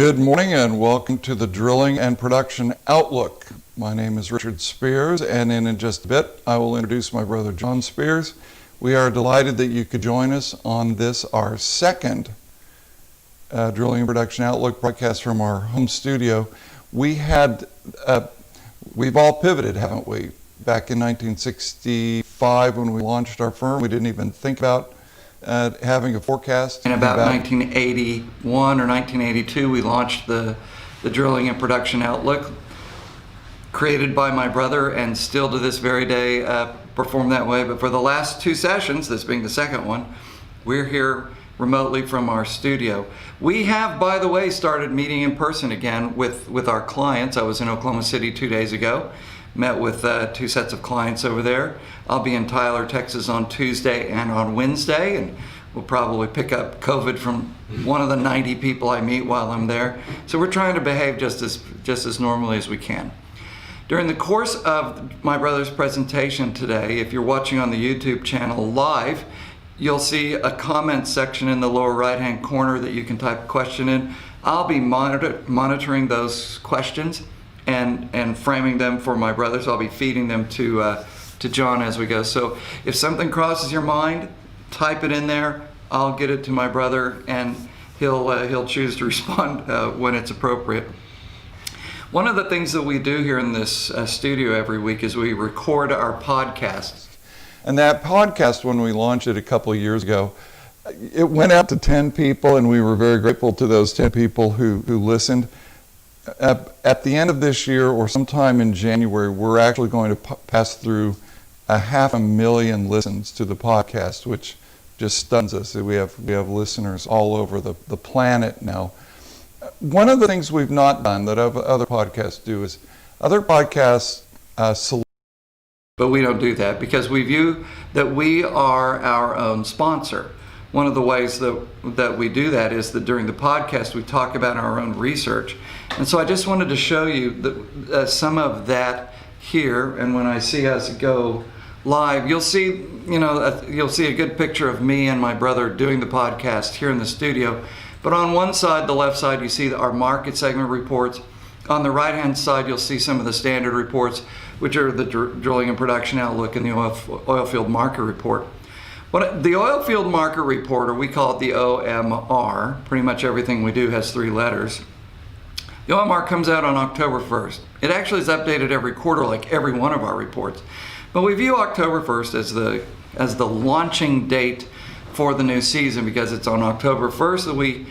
Good morning and welcome to the Drilling and Production Outlook. My name is Richard Spears, and in just a bit I will introduce my brother John Spears. We are delighted that you could join us on this, our second Drilling and Production Outlook broadcast from our home studio. We've all pivoted, haven't we? Back in 1965 when we launched our firm, we didn't even think about having a forecast. In about 1981 or 1982, we launched the Drilling and Production Outlook, created by my brother, and still to this very day perform that way. But for the last two sessions, this being the second one, we're here remotely from our studio. We have, by the way, started meeting in person again with our clients. I was in Oklahoma City 2 days ago, met with two sets of clients over there. I'll be in Tyler, Texas on Tuesday and on Wednesday, and we'll probably pick up COVID from one of the 90 people I meet while I'm there. So we're trying to behave just as normally as we can. During the course of my brother's presentation today, if you're watching on the YouTube channel live, you'll see a comment section in the lower right-hand corner that you can type a question in. I'll be monitoring those questions and framing them for my brother, so I'll be feeding them to John as we go. So if something crosses your mind, type it in there. I'll get it to my brother, and he'll choose to respond when it's appropriate. One of the things that we do here in this studio every week is we record our podcasts. And that podcast, when we launched it a couple of years ago, it went out to 10 people, and we were very grateful to those 10 people who listened. At the end of this year, or sometime in January, we're actually going to pass through 500,000 listens to the podcast, which just stuns us. We have listeners all over the planet now. One of the things we've not done that other podcasts do is other podcasts but we don't do that because we view that we are our own sponsor. One of the ways that we do that is that during the podcast we talk about our own research. And so I just wanted to show you some of that here, and when I see us go live, you'll see a good picture of me and my brother doing the podcast here in the studio. But on one side, the left side, you see our market segment reports. On the right-hand side, you'll see some of the standard reports, which are the Drilling and Production Outlook and the Oil Field Market Report. The Oil Field Market Report, or we call it the OMR, pretty much everything we do has three letters. The OMR comes out on October 1st. It actually is updated every quarter, like every one of our reports. But we view October 1st as the launching date for the new season, because it's on October 1st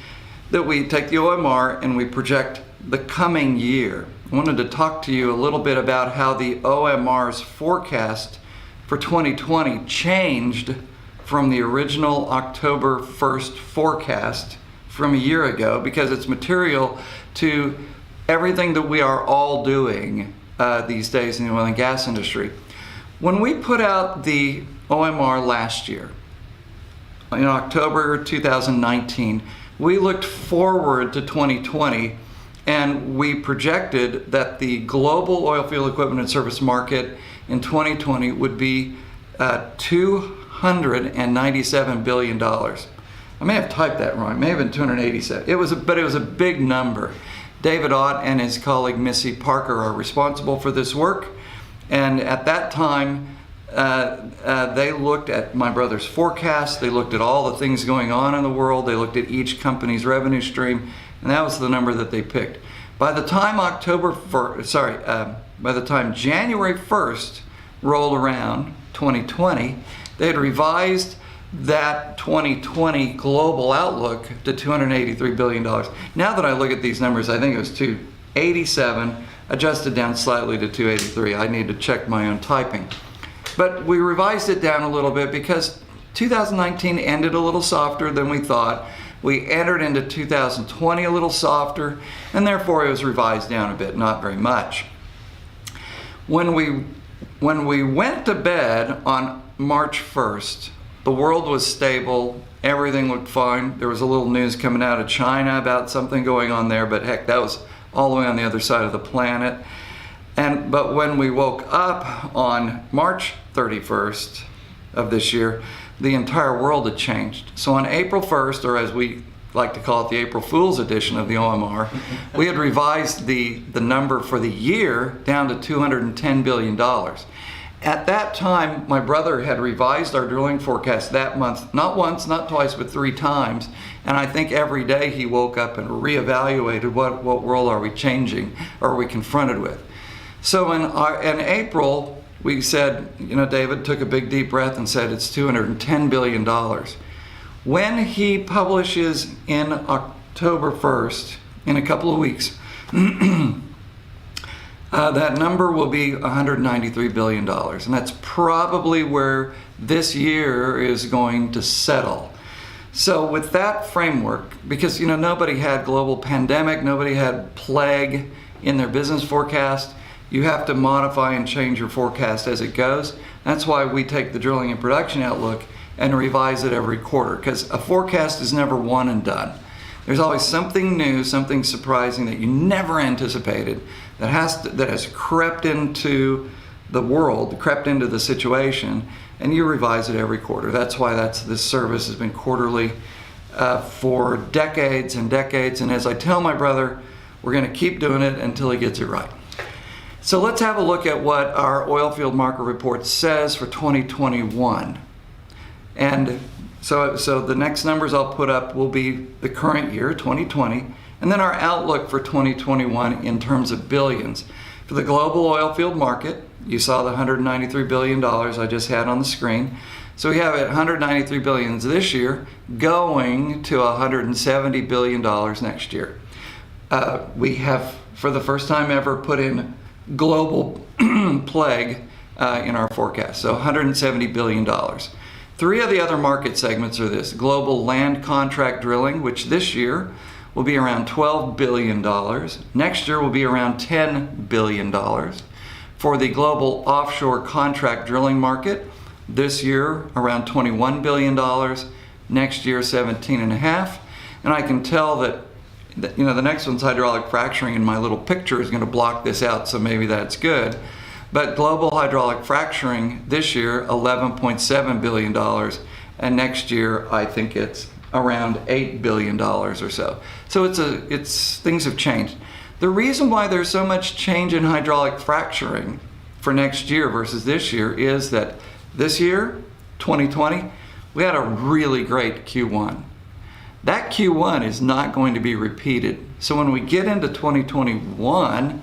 that we take the OMR and we project the coming year. I wanted to talk to you a little bit about how the OMR's forecast for 2020 changed from the original October 1st forecast from a year ago, because it's material to everything that we are all doing these days in the oil and gas industry. When we put out the OMR last year, in October 2019, we looked forward to 2020, and we projected that the global oil field equipment and service market in 2020 would be $297 billion. I may have typed that wrong. It may have been 287. But it was a big number. David Ott and his colleague Missy Parker are responsible for this work. And at that time, they looked at my brother's forecast. They looked at all the things going on in the world. They looked at each company's revenue stream, and that was the number that they picked. By the time January 1st rolled around, 2020, they had revised that 2020 global outlook to $283 billion. Now that I look at these numbers, I think it was 287, adjusted down slightly to 283. I need to check my own typing. But we revised it down a little bit because 2019 ended a little softer than we thought. We entered into 2020 a little softer, and therefore it was revised down a bit, not very much. When we went to bed on March 1st, the world was stable, everything looked fine. There was a little news coming out of China about something going on there, but heck, that was all the way on the other side of the planet. But when we woke up on March 31st of this year, the entire world had changed. So on April 1st, or as we like to call it the April Fool's edition of the OMR, we had revised the number for the year down to $210 billion. At that time, my brother had revised our drilling forecast that month, not once, not twice, but 3 times. And I think every day he woke up and reevaluated what world are we changing, or are we confronted with. So in April, we said, David took a big deep breath and said it's $210 billion. When he publishes in October 1st, in a couple of weeks, that number will be $193 billion. And that's probably where this year is going to settle. So with that framework, because nobody had global pandemic, nobody had plague in their business forecast, you have to modify and change your forecast as it goes. That's why we take the drilling and production outlook and revise it every quarter, because a forecast is never one and done. There's always something new, something surprising that you never anticipated that has crept into the world, crept into the situation, and you revise it every quarter. That's why this service has been quarterly for decades and decades. And as I tell my brother, we're going to keep doing it until he gets it right. So let's have a look at what our oil field market report says for 2021. And so the next numbers I'll put up will be the current year, 2020, and then our outlook for 2021 in terms of billions. For the global oil field market, you saw the $193 billion I just had on the screen. So we have it $193 billion this year, going to $170 billion next year. We have, for the first time ever, put in global plague in our forecast, so $170 billion. 3 of the other market segments are this: global land contract drilling, which this year will be around $12 billion. Next year will be around $10 billion. For the global offshore contract drilling market, this year around $21 billion. Next year, 17.5. And I can tell that the next one's hydraulic fracturing, and my little picture is going to block this out, so maybe that's good. But global hydraulic fracturing this year, $11.7 billion, and next year I think it's around $8 billion or so. So things have changed. The reason why there's so much change in hydraulic fracturing for next year versus this year is that this year, 2020, we had a really great Q1. That Q1 is not going to be repeated. So when we get into 2021,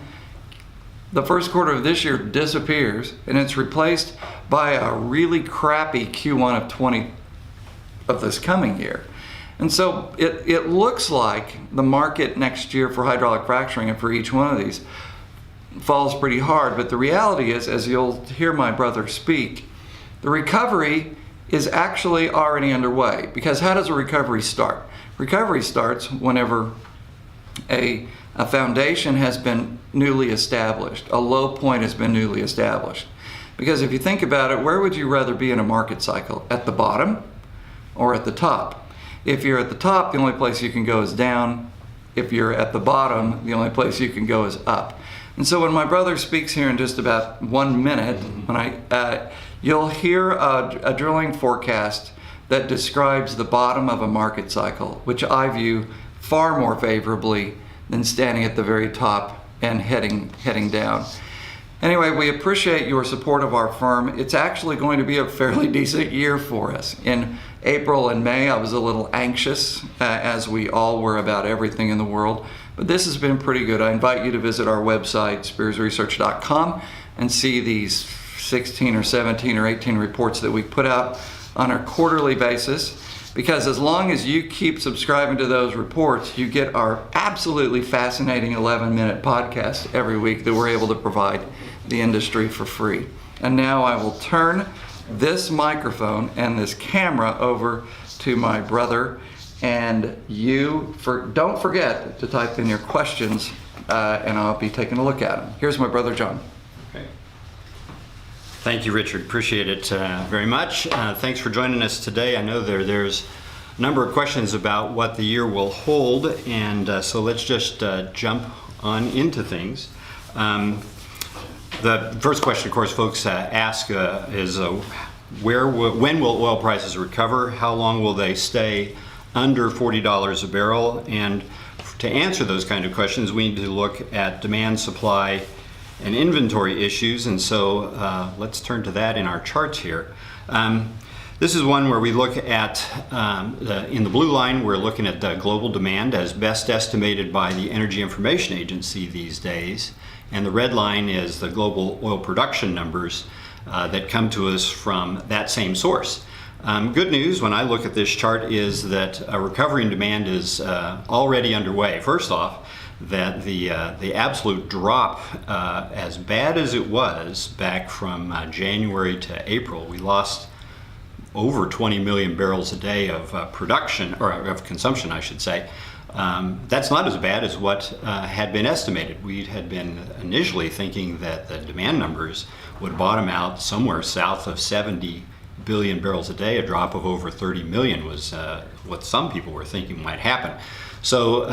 the first quarter of this year disappears, and it's replaced by a really crappy Q1 of this coming year. And so it looks like the market next year for hydraulic fracturing, and for each one of these, falls pretty hard. But the reality is, as you'll hear my brother speak, the recovery is actually already underway. Because how does a recovery start? Recovery starts whenever a foundation has been newly established, a low point has been newly established. Because if you think about it, where would you rather be in a market cycle? At the bottom or at the top? If you're at the top, the only place you can go is down. If you're at the bottom, the only place you can go is up. And so when my brother speaks here in just about 1 minute, you'll hear a drilling forecast that describes the bottom of a market cycle, which I view far more favorably than standing at the very top and heading down. Anyway, we appreciate your support of our firm. It's actually going to be a fairly decent year for us. In April and May, I was a little anxious, as we all were, about everything in the world. But this has been pretty good. I invite you to visit our website, spearsresearch.com, and see these 16 or 17 or 18 reports that we put out on a quarterly basis. Because as long as you keep subscribing to those reports, you get our absolutely fascinating 11-minute podcast every week that we're able to provide the industry for free. And now I will turn this microphone and this camera over to my brother. And don't forget to type in your questions, and I'll be taking a look at them. Here's my brother John. Okay. Thank you, Richard. Appreciate it very much. Thanks for joining us today. I know there's a number of questions about what the year will hold, and so let's just jump on into things. The first question, of course, folks ask is when will oil prices recover? How long will they stay under $40 a barrel. And to answer those kind of questions, we need to look at demand, supply, and inventory issues. And so let's turn to that in our charts here. This is one where we look at, in the blue line, we're looking at the global demand as best estimated by the Energy Information Agency these days. And the red line is the global oil production numbers that come to us from that same source. Good news when I look at this chart is that a recovery in demand is already underway. First off, that the absolute drop, as bad as it was back from January to April, we lost over 20 million barrels a day of production, or of consumption, I should say. That's not as bad as what had been estimated. We had been initially thinking that the demand numbers would bottom out somewhere south of 70 billion barrels a day. A drop of over 30 million was what some people were thinking might happen. So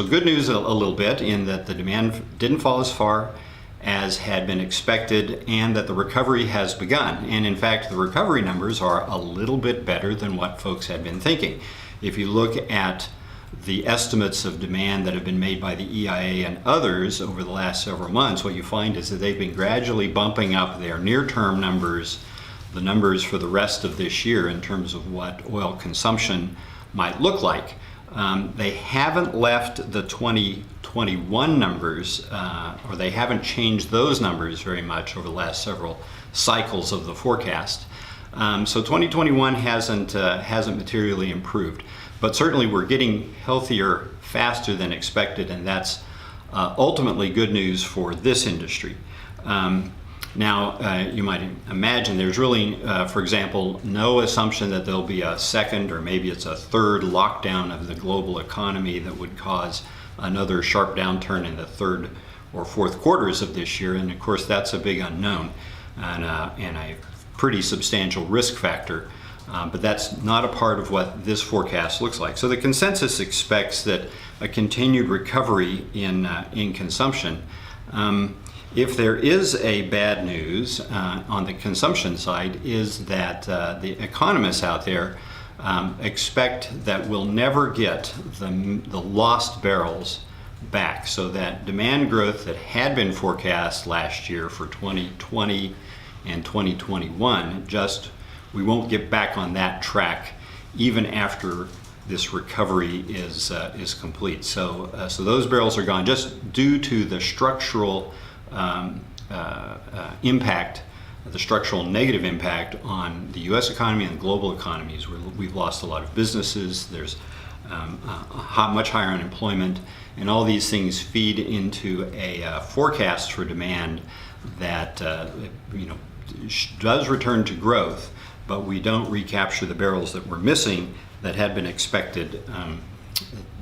good news a little bit in that the demand didn't fall as far as had been expected, and that the recovery has begun. And in fact, the recovery numbers are a little bit better than what folks had been thinking. If you look at the estimates of demand that have been made by the EIA and others over the last several months, what you find is that they've been gradually bumping up their near-term numbers, the numbers for the rest of this year in terms of what oil consumption might look like. They haven't left the 2021 numbers, or they haven't changed those numbers very much over the last several cycles of the forecast. So 2021 hasn't materially improved, but certainly we're getting healthier faster than expected, and that's ultimately good news for this industry. Now, you might imagine there's really, for example, no assumption that there'll be a second or maybe it's a third lockdown of the global economy that would cause another sharp downturn in the third or fourth quarters of this year. And of course, that's a big unknown and a pretty substantial risk factor. But that's not a part of what this forecast looks like. So the consensus expects that a continued recovery in consumption. If there is a bad news on the consumption side, is that the economists out there expect that we'll never get the lost barrels back. So that demand growth that had been forecast last year for 2020 and 2021, we won't get back on that track even after this recovery is complete. So those barrels are gone just due to the structural impact, the structural negative impact on the U.S. economy and global economies. We've lost a lot of businesses. There's much higher unemployment, and all these things feed into a forecast for demand that does return to growth, but we don't recapture the barrels that we're missing that had been expected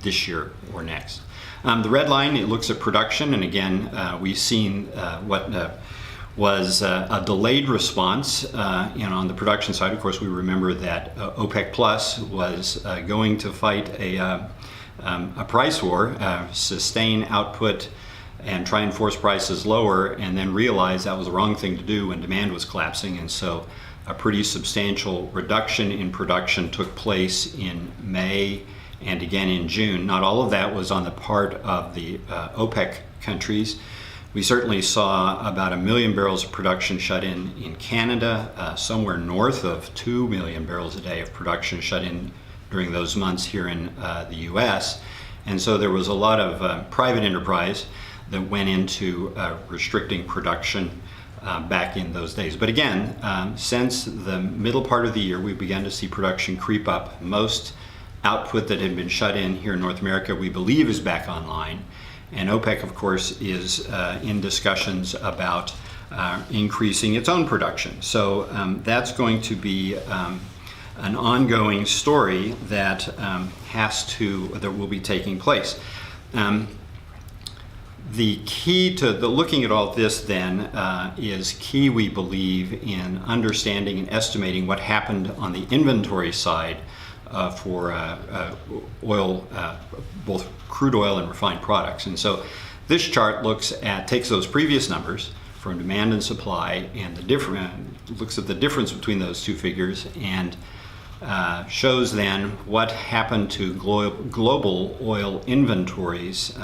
this year or next. The red line, it looks at production, and again, we've seen what was a delayed response on the production side. Of course, we remember that OPEC Plus was going to fight a price war, sustain output and try and force prices lower, and then realize that was the wrong thing to do when demand was collapsing. And so a pretty substantial reduction in production took place in May and again in June. Not all of that was on the part of the OPEC countries. We certainly saw about 1 million barrels of production shut in Canada, somewhere north of 2 million barrels a day of production shut in during those months here in the US. And so there was a lot of private enterprise that went into restricting production back in those days. But again, since the middle part of the year, we began to see production creep up. Most output that had been shut in here in North America, we believe, is back online. And OPEC, of course, is in discussions about increasing its own production. So that's going to be an ongoing story that will be taking place. The key to looking at all this then is key, we believe, in understanding and estimating what happened on the inventory side for oil, both crude oil and refined products. And so this chart takes those previous numbers from demand and supply and looks at the difference between those two figures and shows then what happened to global oil inventories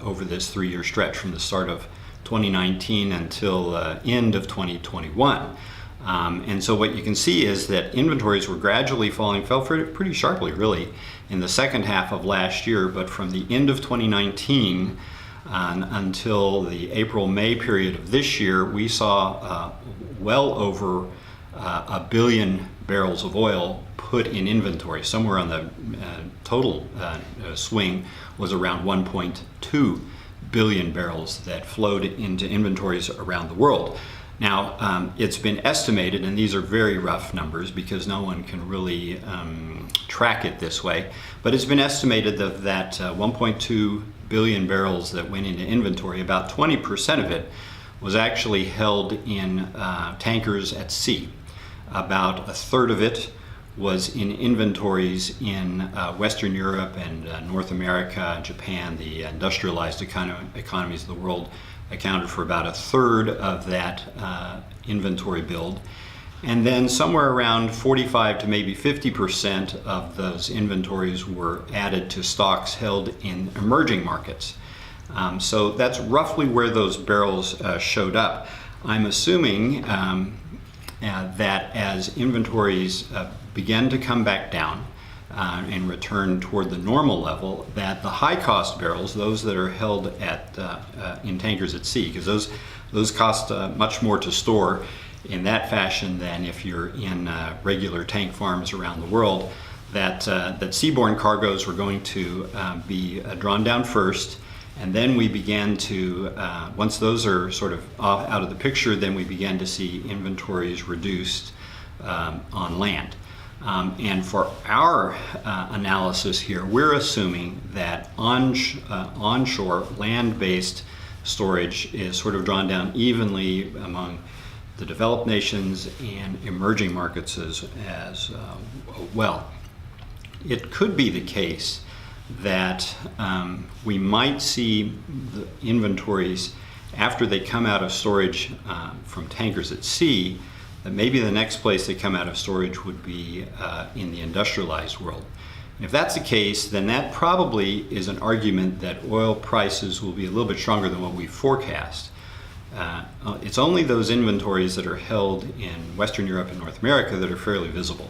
over this 3-year stretch from the start of 2019 until end of 2021. And so what you can see is that inventories were gradually falling, fell pretty sharply really in the second half of last year, but from the end of 2019 until the April-May period of this year, we saw well over a billion barrels of oil put in inventory. Somewhere on the total swing was around 1.2 billion barrels that flowed into inventories around the world. Now, it's been estimated, and these are very rough numbers because no one can really track it this way, but it's been estimated that 1.2 billion barrels that went into inventory, about 20% of it was actually held in tankers at sea. About a third of it was in inventories in Western Europe and North America, Japan. The industrialized economies of the world accounted for about a third of that inventory build. And then somewhere around 45 to maybe 50% of those inventories were added to stocks held in emerging markets. So that's roughly where those barrels showed up. I'm assuming that as inventories began to come back down and return toward the normal level, that the high-cost barrels, those that are held at in tankers at sea, because those cost much more to store in that fashion than if you're in regular tank farms around the world, that seaborne cargoes were going to be drawn down first, and then we began to, once those are sort of out of the picture, then we began to see inventories reduced on land. And for our analysis here, we're assuming that onshore land-based storage is sort of drawn down evenly among the developed nations and emerging markets as well. It could be the case that we might see the inventories after they come out of storage from tankers at sea, that maybe the next place they come out of storage would be in the industrialized world. And if that's the case, then that probably is an argument that oil prices will be a little bit stronger than what we forecast. It's only those inventories that are held in Western Europe and North America that are fairly visible,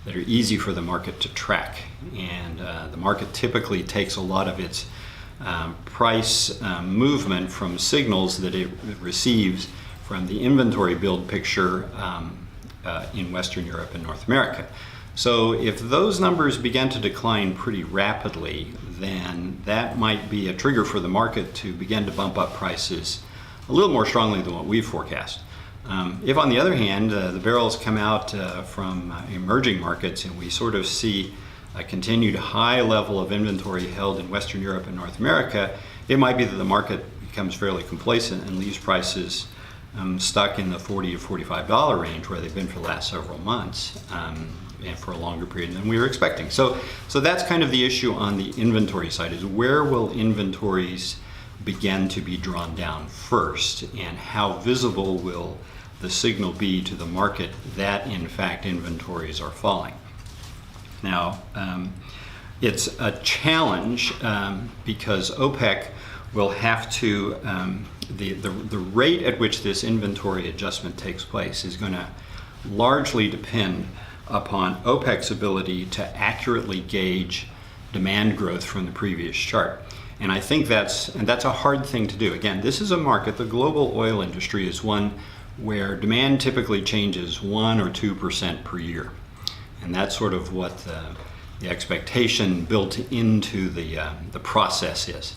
that are easy for the market to track. And the market typically takes a lot of its price movement from signals that it receives from the inventory build picture in Western Europe and North America. So if those numbers begin to decline pretty rapidly, then that might be a trigger for the market to begin to bump up prices a little more strongly than what we forecast. If, on the other hand, the barrels come out from emerging markets and we sort of see a continued high level of inventory held in Western Europe and North America, it might be that the market becomes fairly complacent and leaves prices stuck in the $40 to $45 range where they've been for the last several months and for a longer period than we were expecting. So that's kind of the issue on the inventory side, is where will inventories begin to be drawn down first, and how visible will the signal be to the market that in fact inventories are falling. Now, it's a challenge because OPEC will have to, the rate at which this inventory adjustment takes place is going to largely depend upon OPEC's ability to accurately gauge demand growth from the previous chart. And I think that's a hard thing to do. Again, this is a market, the global oil industry is one where demand typically changes 1 or 2% per year. And that's sort of what the expectation built into the process is.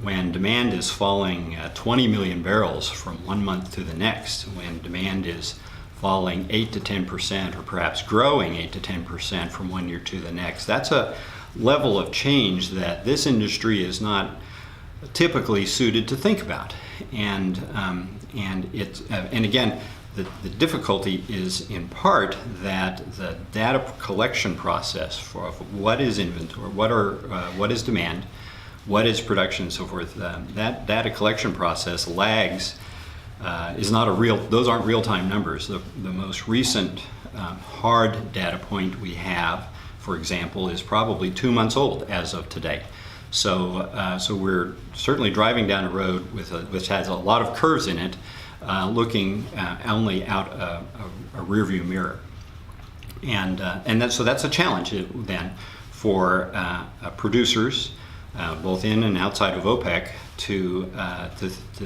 When demand is falling 20 million barrels from one month to the next, when demand is falling 8 to 10% or perhaps growing 8 to 10% from one year to the next, that's a level of change that this industry is not typically suited to think about. And again, the difficulty is in part that the data collection process for what is inventory, what is demand, what is production, and so forth, that data collection process lags is not a real, those aren't real-time numbers. The most recent hard data point we have, for example, is probably 2 months old as of today. So we're certainly driving down a road which has a lot of curves in it, looking only out a rearview mirror. So that's a challenge then for producers, both in and outside of OPEC, to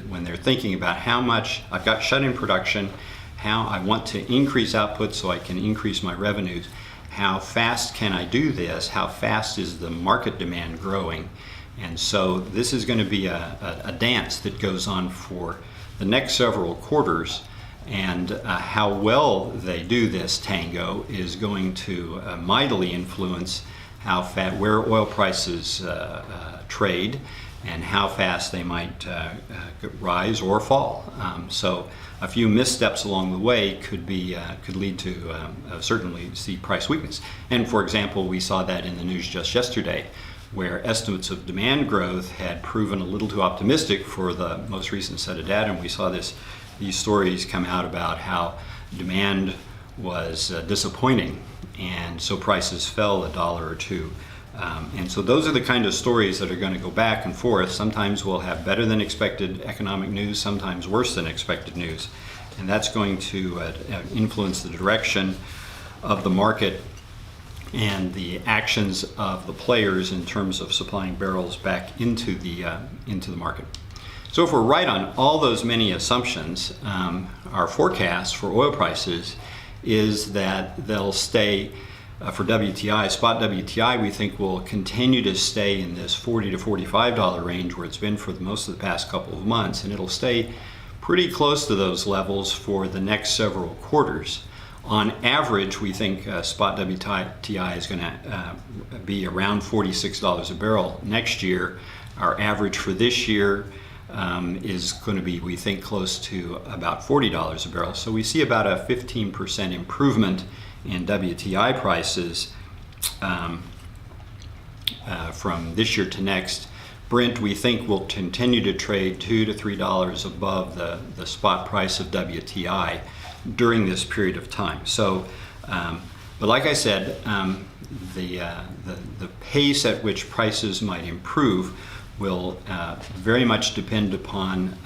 when they're thinking about how much I've got shut-in production, how I want to increase output so I can increase my revenues. How fast can I do this? How fast is the market demand growing? And so this is going to be a dance that goes on for the next several quarters, and how well they do this tango is going to mightily influence where oil prices trade and how fast they might rise or fall. So a few missteps along the way could lead to certainly see price weakness. And for example, we saw that in the news just yesterday, where estimates of demand growth had proven a little too optimistic for the most recent set of data, and we saw these stories come out about how demand was disappointing, and so prices fell $1 or $2. And so those are the kind of stories that are going to go back and forth. Sometimes we'll have better than expected economic news, sometimes worse than expected news. And that's going to influence the direction of the market and the actions of the players in terms of supplying barrels back into the market. So if we're right on all those many assumptions, our forecast for oil prices is that they'll stay for WTI, spot WTI, we think will continue to stay in this $40 to $45 range where it's been for most of the past couple of months, and it'll stay pretty close to those levels for the next several quarters. On average, we think spot WTI is going to be around $46 a barrel next year. Our average for this year is going to be, we think, close to about $40 a barrel. So we see about a 15% improvement in WTI prices from this year to next. Brent, we think, will continue to trade $2 to $3 above the spot price of WTI during this period of time. So, but like I said, the pace at which prices might improve will very much depend upon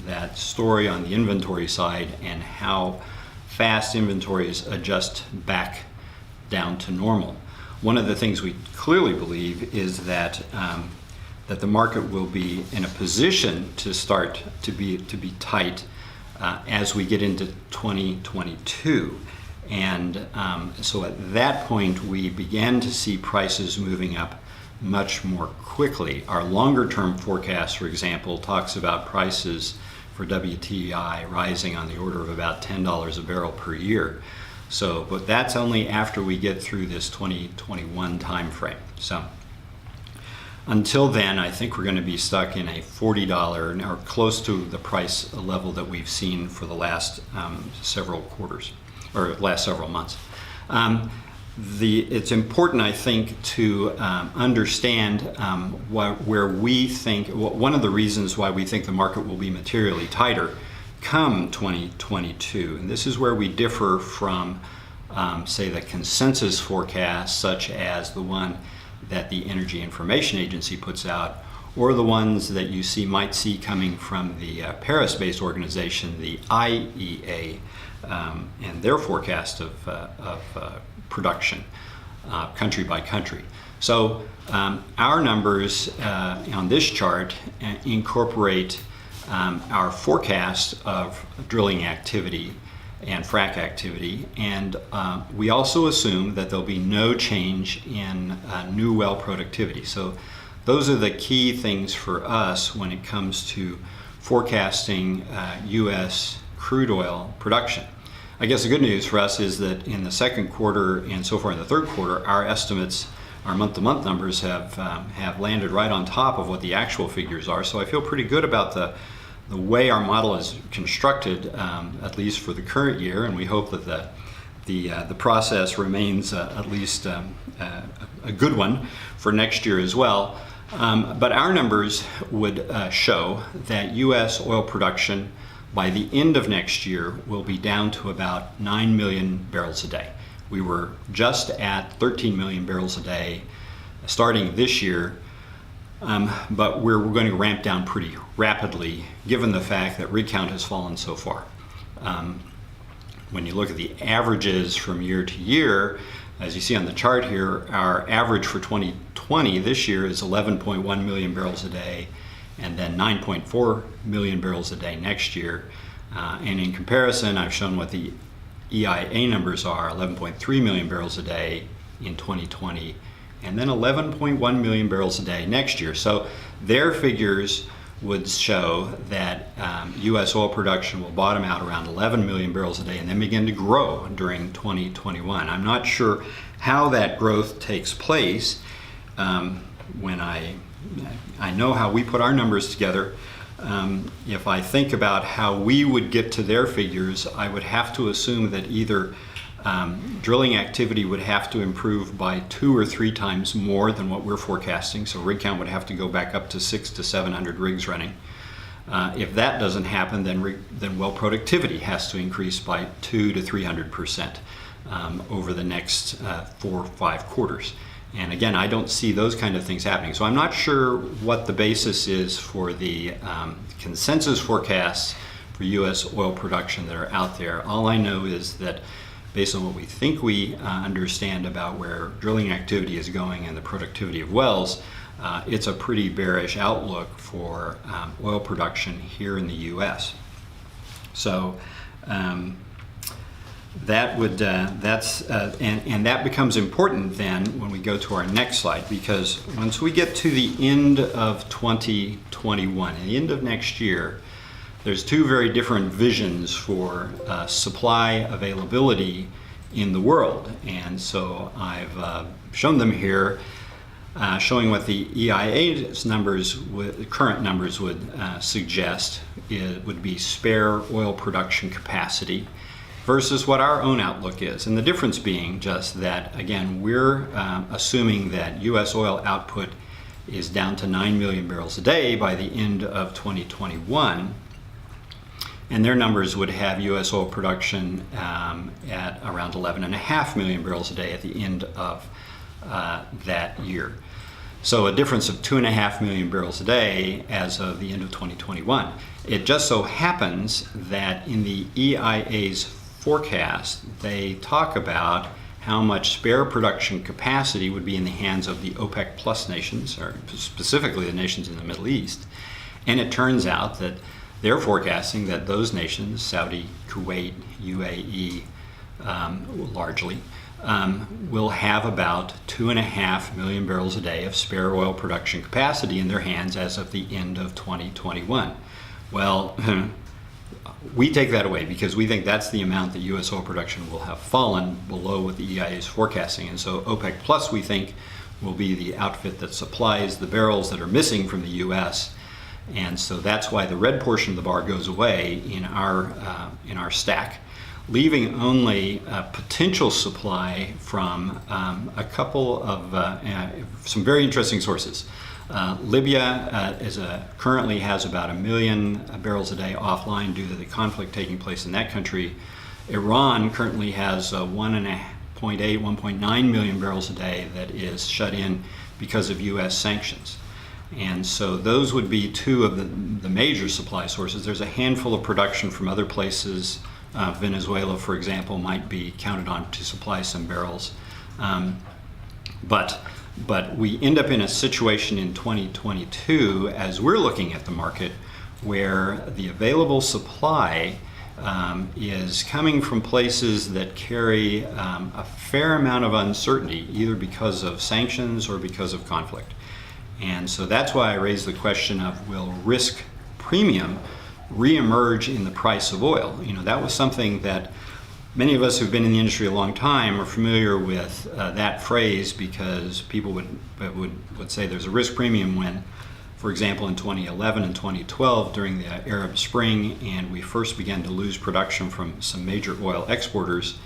that story on the inventory side and how fast inventories adjust back down to normal. One of the things we clearly believe is that that the market will be in a position to start to be tight as we get into 2022. And so at that point, we began to see prices moving up much more quickly. Our longer term forecast, for example, talks about prices for WTI rising on the order of about $10 a barrel per year. So, but that's only after we get through this 2021 timeframe. So until then, I think we're going to be stuck in a $40 or close to the price level that we've seen for the last several quarters or last several months. It's important, I think, to understand where we think, one of the reasons why we think the market will be materially tighter come 2022. And this is where we differ from, say, the consensus forecast, such as the one that the Energy Information Agency puts out, or the ones that you might see coming from the Paris-based organization, the IEA, and their forecast of production, country by country. So our numbers on this chart incorporate our forecast of drilling activity and frac activity, and we also assume that there'll be no change in new well productivity. So those are the key things for us when it comes to forecasting U.S. crude oil production. I guess the good news for us is that in the second quarter and so far in the third quarter, our estimates, our month-to-month numbers have landed right on top of what the actual figures are. So I feel pretty good about the way our model is constructed, at least for the current year, and we hope that the process remains at least a good one for next year as well. But our numbers would show that U.S. oil production by the end of next year, we'll be down to about 9 million barrels a day. We were just at 13 million barrels a day starting this year, but we're going to ramp down pretty rapidly given the fact that rig count has fallen so far. When you look at the averages from year to year, as you see on the chart here, our average for 2020 this year is 11.1 million barrels a day, and then 9.4 million barrels a day next year. And in comparison, I've shown what the EIA numbers are, 11.3 million barrels a day in 2020, and then 11.1 million barrels a day next year. So their figures would show that U.S. oil production will bottom out around 11 million barrels a day and then begin to grow during 2021. I'm not sure how that growth takes place. When I know how we put our numbers together. If I think about how we would get to their figures, I would have to assume that either drilling activity would have to improve by 2 or 3 times more than what we're forecasting. So rig count would have to go back up to 600 to 700 rigs running. If that doesn't happen, then well productivity has to increase by 200 to 300% over the next 4 or 5 quarters. And again, I don't see those kind of things happening. So I'm not sure what the basis is for the consensus forecasts for U.S. oil production that are out there. All I know is that based on what we think we understand about where drilling activity is going and the productivity of wells, it's a pretty bearish outlook for oil production here in the U.S. So that becomes important then when we go to our next slide, because once we get to the end of 2021, at the end of next year, there's 2 very different visions for supply availability in the world. And so I've shown them here, showing what the EIA's numbers, current numbers would suggest it would be spare oil production capacity versus what our own outlook is. And the difference being just that, again, we're assuming that U.S. oil output is down to 9 million barrels a day by the end of 2021. And their numbers would have U.S. oil production at around 11.5 million barrels a day at the end of that year. So a difference of 2.5 million barrels a day as of the end of 2021. It just so happens that in the EIA's forecast, they talk about how much spare production capacity would be in the hands of the OPEC plus nations, or specifically the nations in the Middle East. And it turns out that they're forecasting that those nations, Saudi, Kuwait, UAE, largely, will have about 2.5 million barrels a day of spare oil production capacity in their hands as of the end of 2021. Well, we take that away because we think that's the amount that U.S. oil production will have fallen below what the EIA is forecasting. And so OPEC Plus, we think, will be the outfit that supplies the barrels that are missing from the U.S. And so that's why the red portion of the bar goes away in our stack, leaving only potential supply from a couple of some very interesting sources. Libya currently has about 1 million barrels a day offline due to the conflict taking place in that country. Iran currently has 1.9 million barrels a day that is shut in because of U.S. sanctions. And so those would be 2 of the major supply sources. There's a handful of production from other places. Venezuela, for example, might be counted on to supply some barrels. But we end up in a situation in 2022, as we're looking at the market, where the available supply is coming from places that carry a fair amount of uncertainty, either because of sanctions or because of conflict. And so that's why I raised the question of, will risk premium reemerge in the price of oil? You know, that was something that many of us who've been in the industry a long time are familiar with that phrase, because people would say there's a risk premium when, for example, in 2011 and 2012 during the Arab Spring, and we first began to lose production from some major oil exporters.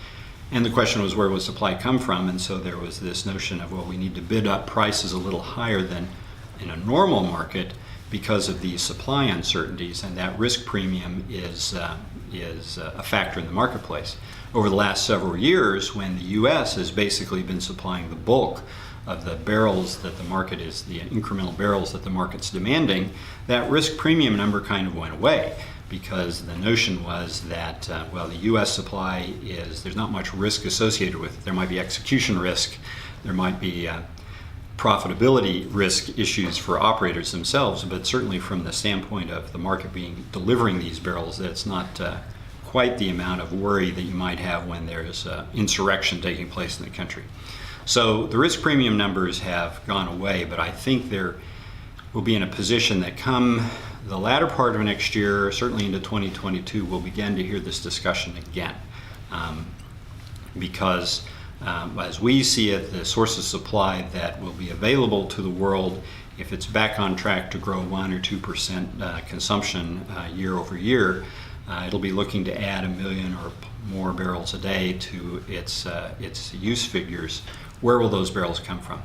And the question was, where would supply come from? And so there was this notion of, well, we need to bid up prices a little higher than in a normal market because of these supply uncertainties, and that risk premium is a factor in the marketplace. Over the last several years, when the U.S. has basically been supplying the bulk of the barrels that the market is, the incremental barrels that the market's demanding, that risk premium number kind of went away, because the notion was that, the U.S. supply there's not much risk associated with it. There might be execution risk, there might be profitability risk issues for operators themselves, but certainly from the standpoint of the market delivering these barrels, that's not quite the amount of worry that you might have when there's insurrection taking place in the country. So the risk premium numbers have gone away, but I think there will be in a position that come the latter part of next year, certainly into 2022, we'll begin to hear this discussion again. Because as we see it, the source of supply that will be available to the world, if it's back on track to grow 1 or 2% consumption year over year, it'll be looking to add 1 million or more barrels a day to its use figures. Where will those barrels come from?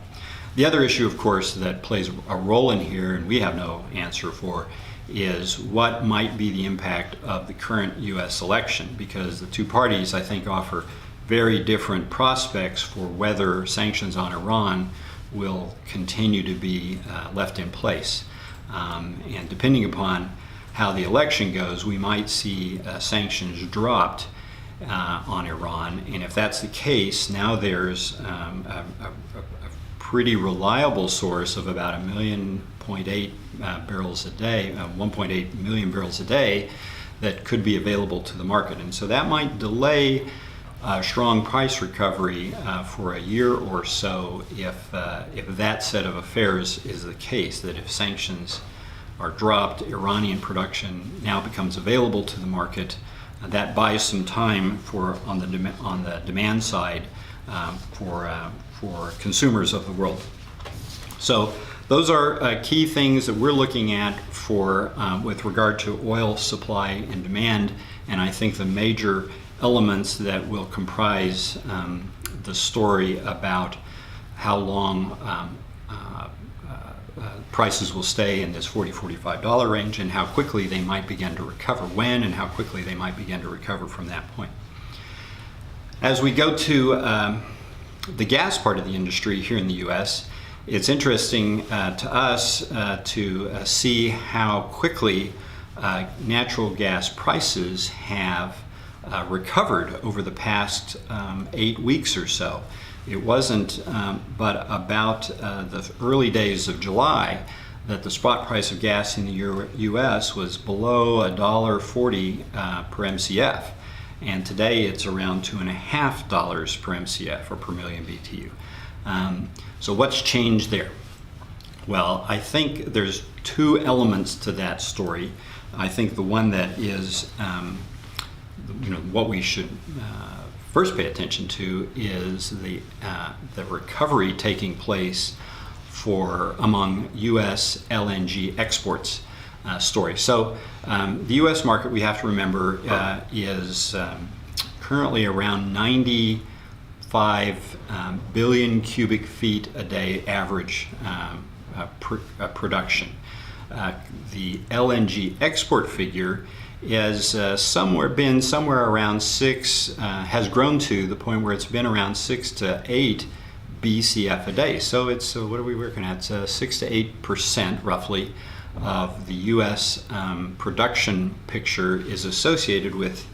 The other issue, of course, that plays a role in here, and we have no answer for, is what might be the impact of the current U.S. election, because the two parties, I think, offer very different prospects for whether sanctions on Iran will continue to be left in place. And depending upon how the election goes, we might see sanctions dropped on Iran. And if that's the case, now there's a pretty reliable source of about 1.8 barrels a day, 1.8 million barrels a day that could be available to the market. And so that might delay strong price recovery for a year or so if that set of affairs is the case, that if sanctions are dropped, Iranian production now becomes available to the market. That buys some time on the demand side for consumers of the world. So those are key things that we're looking at for with regard to oil supply and demand, and I think the major elements that will comprise the story about how long prices will stay in this $40-$45 range, and how quickly they might begin to recover, when and how quickly they might begin to recover from that point. As we go to the gas part of the industry here in the U.S., it's interesting to us to see how quickly natural gas prices have recovered over the past 8 weeks or so. It wasn't but about the early days of July that the spot price of gas in the U.S. was below $1.40 per MCF. And today it's around $2.50 per MCF, or per million BTU. So what's changed there? Well, I think there's two elements to that story. I think the one that is what we should first pay attention to is the recovery taking place among U.S. LNG exports story. So the U.S. market, we have to remember, is currently around 95 billion cubic feet a day average production. The LNG export figure is somewhere around 6, has grown to the point where it's been around 6 to 8 BCF a day. So it's, what are we working at? It's 6 to 8% roughly of the U.S. Production picture is associated with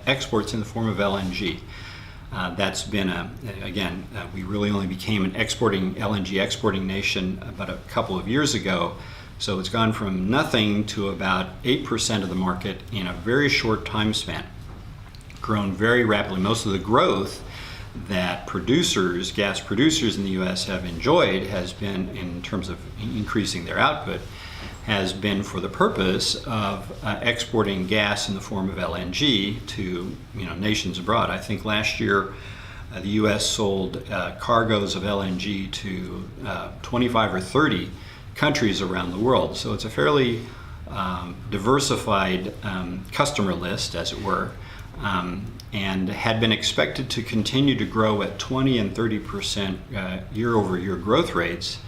exports in the form of LNG. That's been we really only became an LNG exporting nation about a couple of years ago. So it's gone from nothing to about 8% of the market in a very short time span. Grown very rapidly. Most of the growth that gas producers in the U.S. have enjoyed has been, in terms of increasing their output, has been for the purpose of exporting gas in the form of LNG to nations abroad. I think last year the U.S. sold cargoes of LNG to 25 or 30 countries around the world. So it's a fairly diversified customer list, as it were, and had been expected to continue to grow at 20 and 30% year-over-year growth rates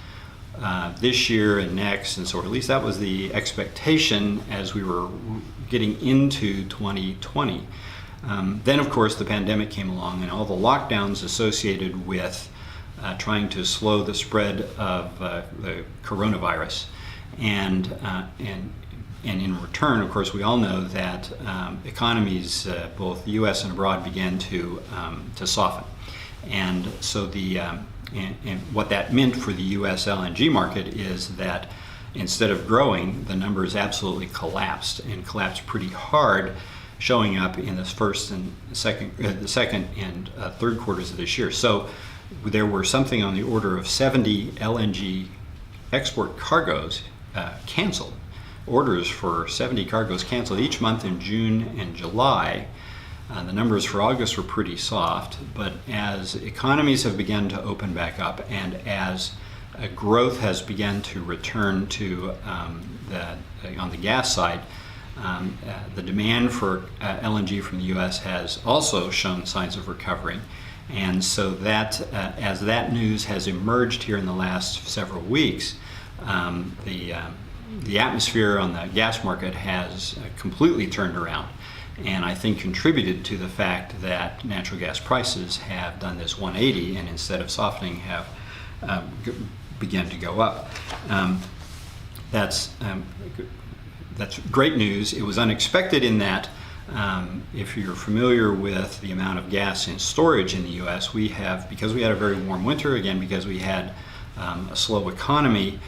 this year and next, and so at least that was the expectation as we were getting into 2020. Then, of course, the pandemic came along and all the lockdowns associated with trying to slow the spread of the coronavirus. And in return, of course, we all know that economies, both U.S. and abroad, began to soften. And so and what that meant for the U.S. LNG market is that instead of growing, the numbers absolutely collapsed pretty hard, showing up in the second and third quarters of this year. So there were something on the order of 70 LNG export cargoes canceled. Orders for 70 cargoes canceled each month in June and July. The numbers for August were pretty soft, but as economies have begun to open back up and as growth has begun to return to on the gas side, the demand for LNG from the U.S. has also shown signs of recovery. And so that as that news has emerged here in the last several weeks, the atmosphere on the gas market has completely turned around, and I think contributed to the fact that natural gas prices have done this 180 and instead of softening have began to go up. That's great news. It was unexpected in that if you're familiar with the amount of gas in storage in the U.S., because we had a very warm winter, again because we had a slow economy,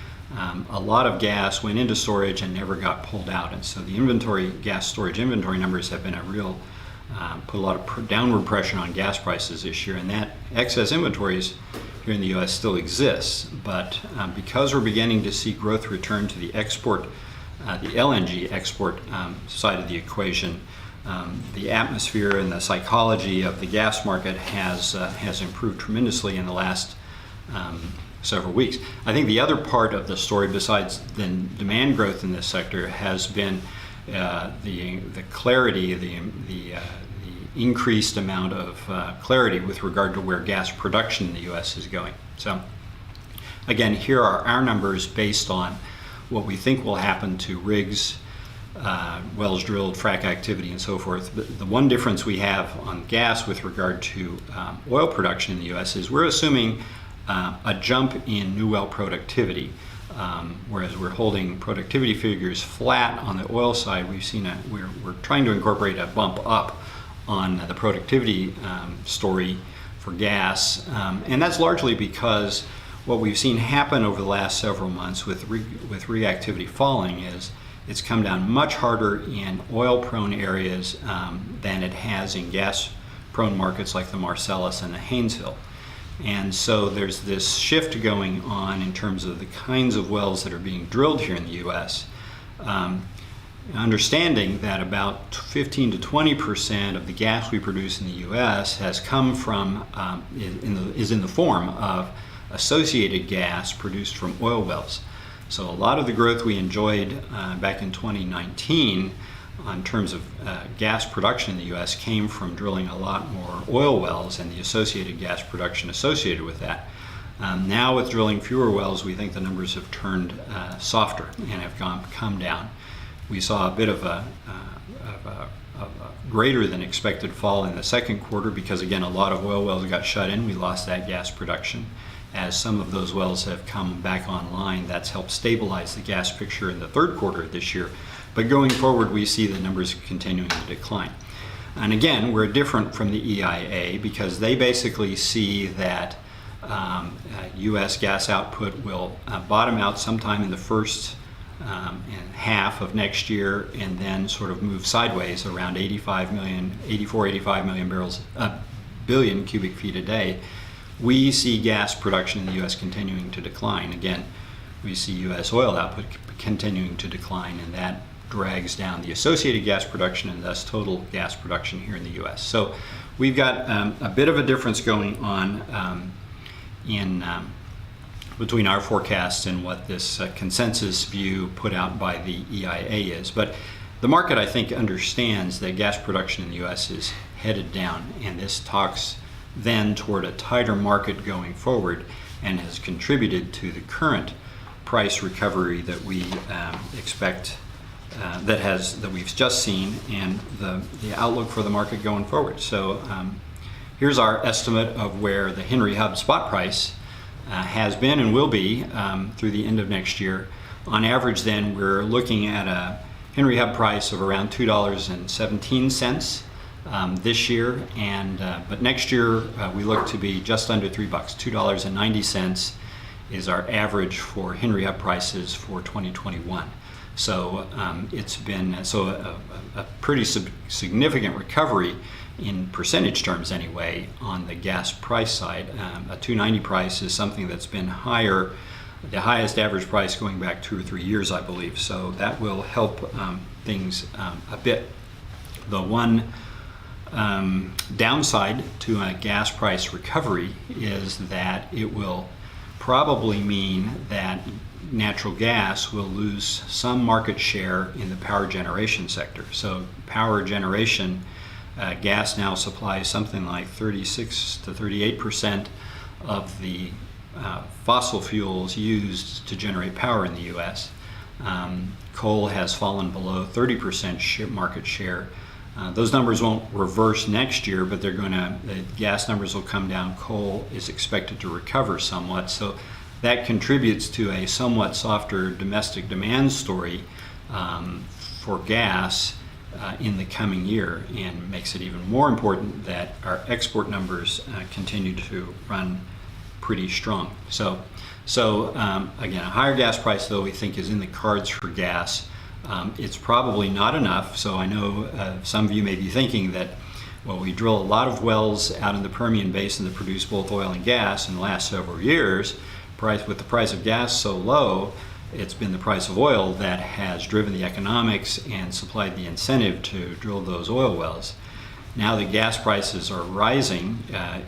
a lot of gas went into storage and never got pulled out. And so the gas storage inventory numbers have been put a lot of downward pressure on gas prices this year. And that excess inventories here in the U.S. still exists. But because we're beginning to see growth return to the LNG export side of the equation, the atmosphere and the psychology of the gas market has improved tremendously in the last several weeks. I think the other part of the story, besides the demand growth in this sector, has been the clarity, the increased amount of clarity with regard to where gas production in the U.S. is going. So, again, here are our numbers based on what we think will happen to rigs, wells drilled, frac activity, and so forth. The one difference we have on gas with regard to oil production in the U.S. is we're assuming a jump in new well productivity, whereas we're holding productivity figures flat on the oil side. We're trying to incorporate a bump up on the productivity story for gas, and that's largely because what we've seen happen over the last several months with rig activity falling is it's come down much harder in oil-prone areas than it has in gas-prone markets like the Marcellus and the Haynesville. And so there's this shift going on in terms of the kinds of wells that are being drilled here in the U.S. Understanding that about 15 to 20% of the gas we produce in the U.S. has come from is in the form of associated gas produced from oil wells. So a lot of the growth we enjoyed back in 2019 in terms of gas production in the U.S. came from drilling a lot more oil wells and the associated gas production associated with that. Now with drilling fewer wells, we think the numbers have turned softer and have come down. We saw a bit of a greater than expected fall in the second quarter because, again, a lot of oil wells got shut in. We lost that gas production. As some of those wells have come back online, that's helped stabilize the gas picture in the third quarter of this year. But going forward, we see the numbers continuing to decline. And again, we're different from the EIA because they basically see that U.S. gas output will bottom out sometime in the first half of next year and then sort of move sideways around 85 million billion cubic feet a day. We see gas production in the U.S. continuing to decline. Again, we see U.S. oil output continuing to decline, and that drags down the associated gas production and thus total gas production here in the U.S. So we've got a bit of a difference going on between our forecasts and what this consensus view put out by the EIA is. But the market, I think, understands that gas production in the U.S. is headed down, and this talks then toward a tighter market going forward and has contributed to the current price recovery that we expect, that we've just seen, and the outlook for the market going forward. So here's our estimate of where the Henry Hub spot price has been and will be through the end of next year. On average, then, we're looking at a Henry Hub price of around $2.17 this year, but next year we look to be just under $3. $2.90 is our average for Henry Hub prices for 2021. So it's been a pretty significant recovery in percentage terms anyway on the gas price side. A $2.90 price is something that's been higher, the highest average price going back 2 or 3 years, I believe. So that will help things a bit. The one downside to a gas price recovery is that it will probably mean that natural gas will lose some market share in the power generation sector. So power generation, gas now supplies something like 36 to 38% of the fossil fuels used to generate power in the U.S. Coal has fallen below 30% market share. Those numbers won't reverse next year, but the gas numbers will come down. Coal is expected to recover somewhat. So that contributes to a somewhat softer domestic demand story for gas in the coming year, and makes it even more important that our export numbers continue to run pretty strong. So again, a higher gas price, though, we think is in the cards for gas. It's probably not enough. So I know some of you may be thinking that, well, we drill a lot of wells out in the Permian Basin that produce both oil and gas in the last several years. With the price of gas so low, it's been the price of oil that has driven the economics and supplied the incentive to drill those oil wells. Now that gas prices are rising,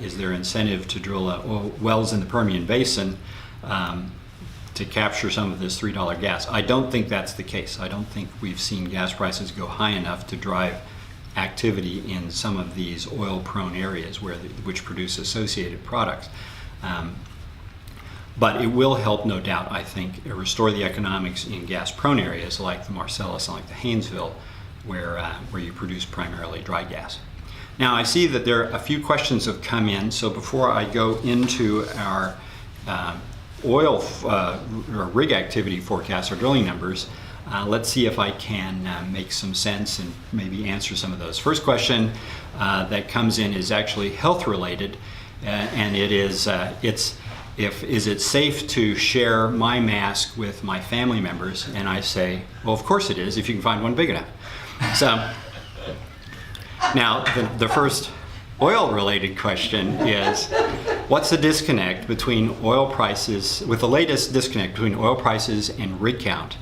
is there incentive to drill wells in the Permian Basin to capture some of this $3 gas? I don't think that's the case. I don't think we've seen gas prices go high enough to drive activity in some of these oil-prone areas which produce associated products. But it will help, no doubt, I think, restore the economics in gas-prone areas like the Marcellus and like the Haynesville, where you produce primarily dry gas. Now, I see that there are a few questions have come in, so before I go into our oil or rig activity forecast, or drilling numbers, let's see if I can make some sense and maybe answer some of those. First question that comes in is actually health-related, and it is, is it safe to share my mask with my family members? And I say, well, of course it is, if you can find one big enough. So now the first oil-related question is, what's the disconnect between oil prices, with the latest disconnect between oil prices and rig count?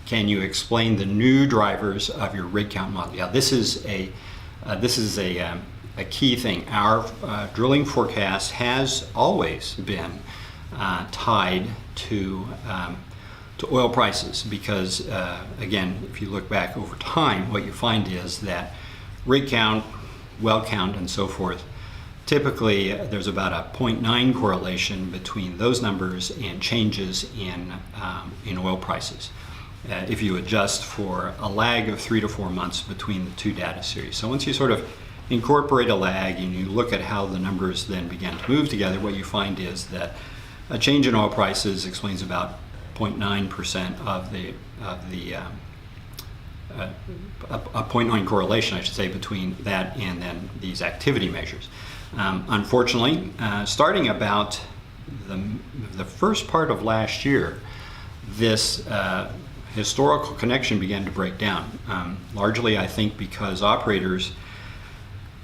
Can you explain the new drivers of your rig count model? Yeah, this is a key thing. Our drilling forecast has always been tied to oil prices, because again, if you look back over time, what you find is that rig count, well count, and so forth, typically there's about a 0.9 correlation between those numbers and changes in oil prices, if you adjust for a lag of 3 to 4 months between the two data series. So once you sort of incorporate a lag and you look at how the numbers then begin to move together, what you find is that a change in oil prices explains about 0.9% of the a 0.9 correlation, I should say, between that and then these activity measures. Unfortunately, starting about the first part of last year, this historical connection began to break down. Largely, I think, because operators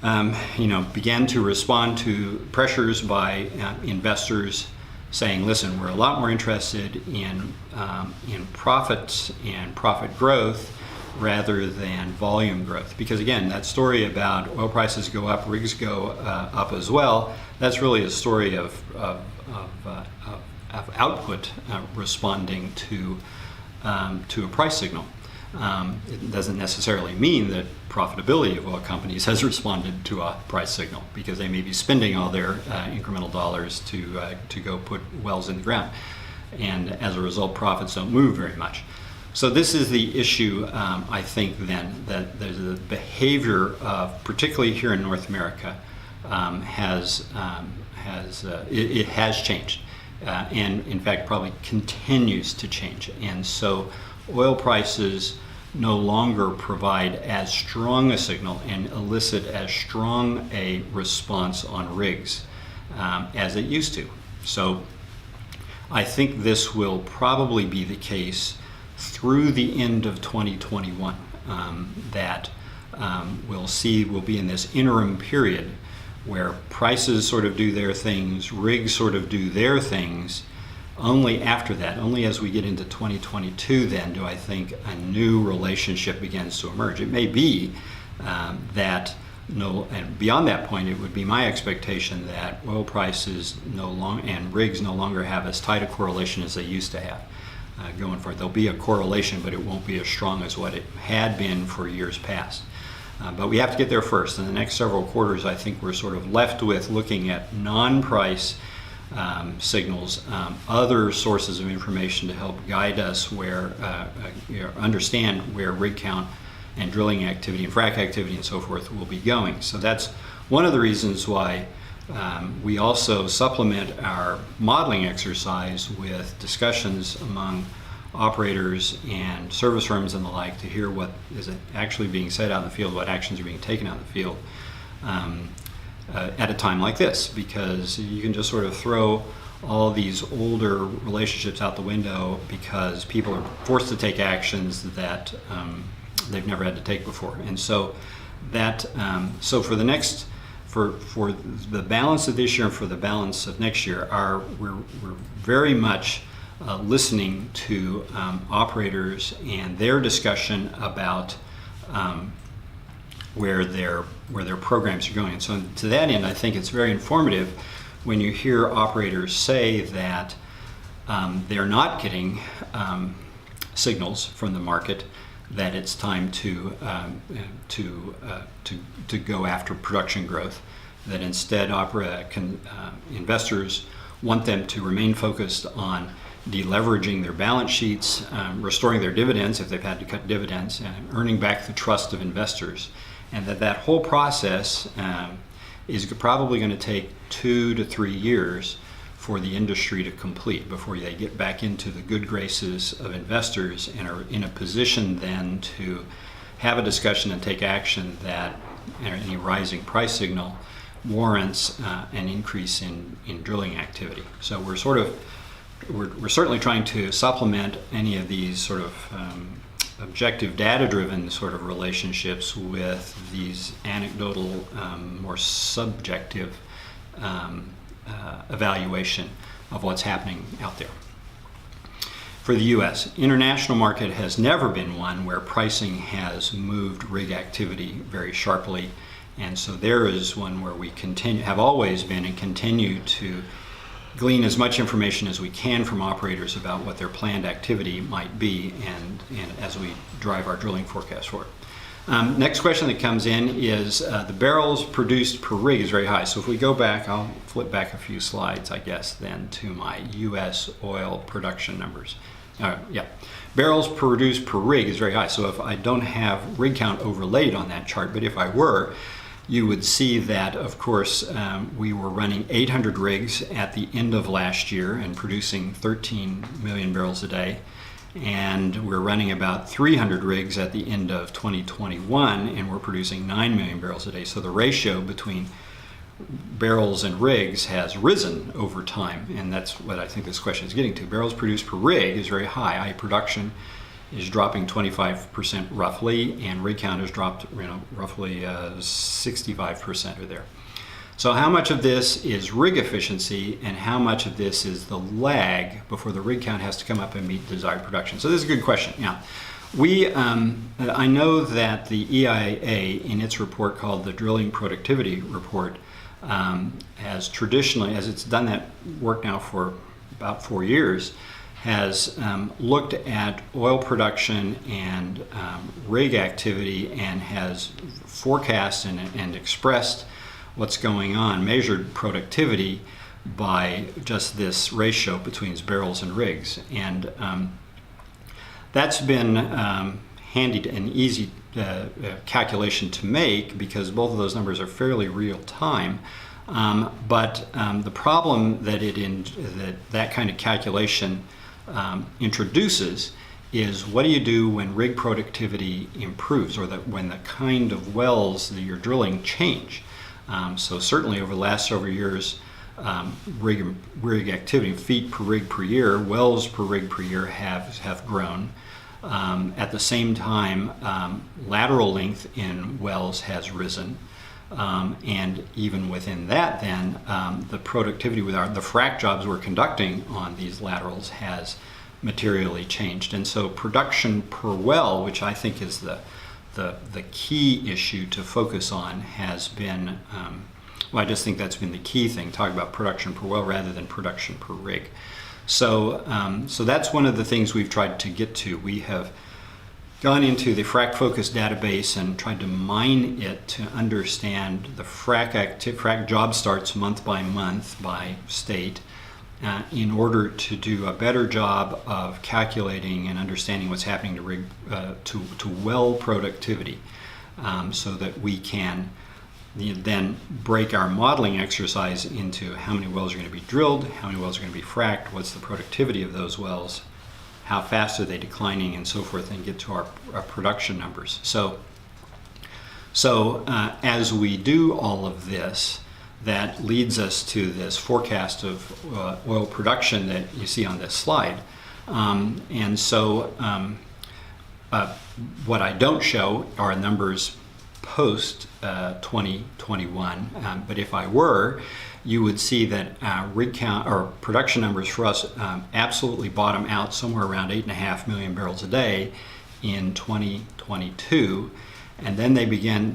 began to respond to pressures by investors saying, listen, we're a lot more interested in profits and profit growth rather than volume growth. Because again, that story about oil prices go up, rigs go up as well, that's really a story of output responding to a price signal. It doesn't necessarily mean that profitability of oil companies has responded to a price signal, because they may be spending all their incremental dollars to go put wells in the ground. and as a result, profits don't move very much. So this is the issue, I think, then, that there's the behavior of, particularly here in North America, it has changed, and in fact probably continues to change. And so oil prices no longer provide as strong a signal and elicit as strong a response on rigs as it used to. So I think this will probably be the case through the end of 2021, that we'll be in this interim period where prices sort of do their things, rigs sort of do their things. Only after that, only as we get into 2022, then do I think a new relationship begins to emerge. It may be that and beyond that point, it would be my expectation that oil prices and rigs no longer have as tight a correlation as they used to have going forward. There'll be a correlation, but it won't be as strong as what it had been for years past. But we have to get there first. In the next several quarters, I think we're sort of left with looking at non-price signals, other sources of information to help guide us understand where rig count and drilling activity and frac activity and so forth will be going. So that's one of the reasons why we also supplement our modeling exercise with discussions among operators and service firms and the like to hear what is actually being said out in the field, what actions are being taken out in the field at a time like this, because you can just sort of throw all these older relationships out the window because people are forced to take actions that they've never had to take before. And so that so for the balance of this year and for the balance of next year, we're very much listening to operators and their discussion about where their programs are going. And so to that end, I think it's very informative when you hear operators say that they're not getting signals from the market that it's time to go after production growth, that instead investors want them to remain focused on deleveraging their balance sheets, restoring their dividends if they've had to cut dividends, and earning back the trust of investors. And that whole process is probably going to take 2 to 3 years for the industry to complete before they get back into the good graces of investors and are in a position then to have a discussion and take action that any rising price signal warrants an increase in drilling activity. So we're certainly trying to supplement any of these sort of objective data-driven sort of relationships with these anecdotal, more subjective evaluation of what's happening out there. For the U.S., international market has never been one where pricing has moved rig activity very sharply, and so there is one where we have always been and continue to glean as much information as we can from operators about what their planned activity might be, and as we drive our drilling forecast forward. Next question that comes in is the barrels produced per rig is very high. So if we go back, I'll flip back a few slides, I guess, then to my U.S. oil production numbers. Barrels produced per rig is very high. So if I don't have rig count overlaid on that chart, but if I were, you would see that, of course, we were running 800 rigs at the end of last year and producing 13 million barrels a day. And we're running about 300 rigs at the end of 2021, and we're producing 9 million barrels a day. So the ratio between barrels and rigs has risen over time, and that's what I think this question is getting to. Barrels produced per rig is very high. Production is dropping 25% roughly, and rig count has dropped roughly 65% or there. So how much of this is rig efficiency and how much of this is the lag before the rig count has to come up and meet desired production? So this is a good question. Now, I know that the EIA in its report called the Drilling Productivity Report has traditionally, as it's done that work now for about 4 years, has looked at oil production and rig activity and has forecast and expressed what's going on, measured productivity by just this ratio between barrels and rigs. And that's been handy and easy calculation to make because both of those numbers are fairly real time. But the problem that that kind of calculation introduces is what do you do when rig productivity improves, or when the kind of wells that you're drilling change? So certainly over the last several years, rig activity, feet per rig per year, wells per rig per year have grown. At the same time, lateral length in wells has risen. And even within that, then, the productivity with the frac jobs we're conducting on these laterals has materially changed. And so production per well, which I think is the key issue to focus on, has been, well, I just think that's been the key thing, talk about production per well rather than production per rig. So, so that's one of the things we've tried to get to. We have gone into the frac focus database and tried to mine it to understand the frac job starts month by month by state, in order to do a better job of calculating and understanding what's happening to rig to well productivity, so that we can then break our modeling exercise into how many wells are going to be drilled, how many wells are going to be fracked, what's the productivity of those wells, how fast are they declining, and so forth, and get to our production numbers. So as we do all of this, that leads us to this forecast of oil production that you see on this slide. And so what I don't show are numbers post 2021, but if I were, you would see that rig count or production numbers for us absolutely bottom out somewhere around 8.5 million barrels a day in 2022. And then they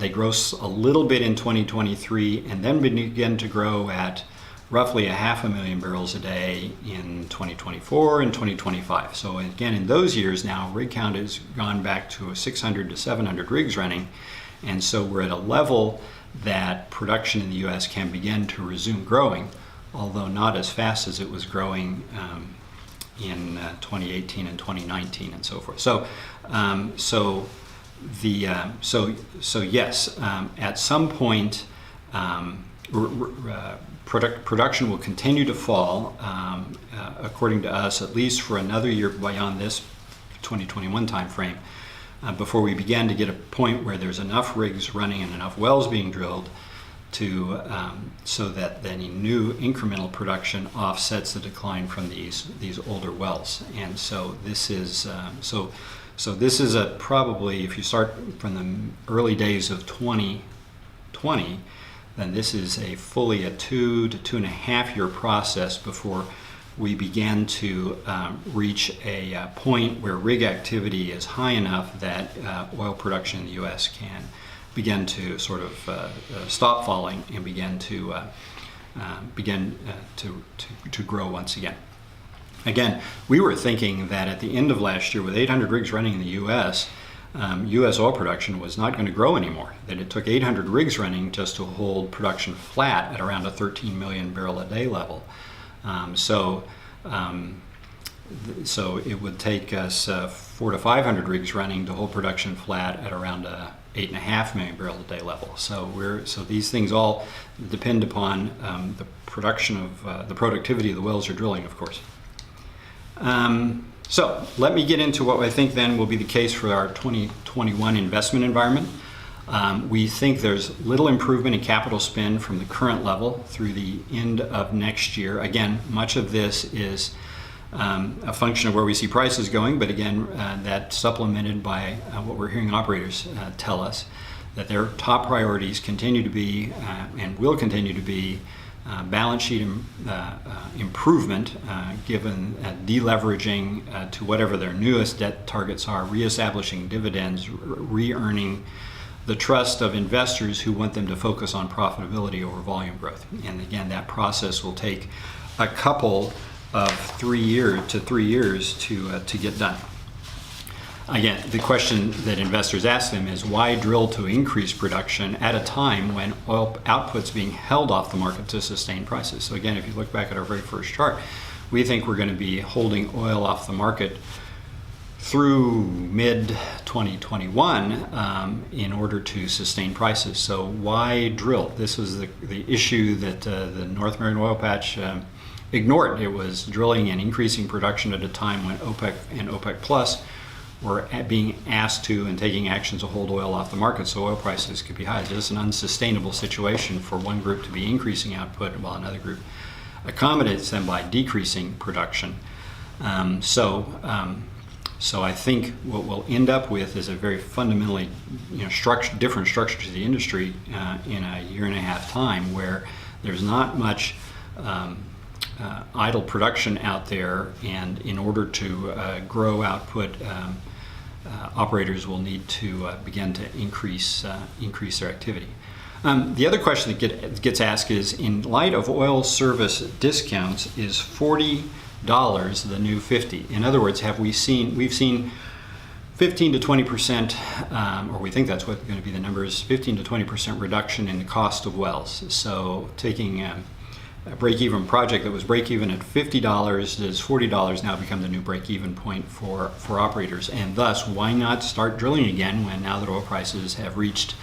grow a little bit in 2023, and then begin to grow at roughly 500,000 barrels a day in 2024 and 2025. So again, in those years now, rig count has gone back to 600 to 700 rigs running. And so we're at a level that production in the U.S. can begin to resume growing, although not as fast as it was growing in 2018 and 2019 and so forth. So yes, at some point, production will continue to fall, according to us, at least for another year beyond this 2021 timeframe, before we begin to get a point where there's enough rigs running and enough wells being drilled to so that any new incremental production offsets the decline from these older wells. And so this is So this is probably, if you start from the early days of 2020, then this is fully a 2 to 2.5 year process before we began to reach a point where rig activity is high enough that oil production in the U.S. can begin to sort of stop falling and begin to grow once again. Again, we were thinking that at the end of last year, with 800 rigs running in the U.S., U.S. oil production was not going to grow anymore. That it took 800 rigs running just to hold production flat at around a 13 million barrel a day level. So it would take us 400 to 500 rigs running to hold production flat at around a 8.5 million barrel a day level. So these things all depend upon the production of the productivity of the wells you're drilling, of course. So let me get into what I think then will be the case for our 2021 investment environment. We think there's little improvement in capital spend from the current level through the end of next year. Again, much of this is a function of where we see prices going, but again, that's supplemented by what we're hearing operators tell us, that their top priorities continue to be and will continue to be balance sheet improvement, given deleveraging to whatever their newest debt targets are, reestablishing dividends, re-earning the trust of investors who want them to focus on profitability over volume growth. And again, that process will take a couple of 3 years to get done. again, the question that investors ask them is why drill to increase production at a time when oil output's being held off the market to sustain prices? So again, if you look back at our very first chart, we think we're going to be holding oil off the market through mid-2021 in order to sustain prices. So why drill? This was the issue that the North American oil patch ignored. It was drilling and increasing production at a time when OPEC and OPEC Plus were being asked to and taking action to hold oil off the market so oil prices could be high. It's just an unsustainable situation for one group to be increasing output while another group accommodates them by decreasing production. So I think what we'll end up with is a very fundamentally different structure to the industry in a year and a half time, where there's not much idle production out there, and in order to grow output, operators will need to begin to increase their activity. The other question that gets asked is, in light of oil service discounts, is $40 the new 50? In other words, we've seen 15 to 20%, or we think that's what going to be the numbers, 15 to 20% reduction in the cost of wells. So taking a break-even project that was break-even at $50, does $40 now become the new break-even point for operators? And thus, why not start drilling again now that oil prices have reached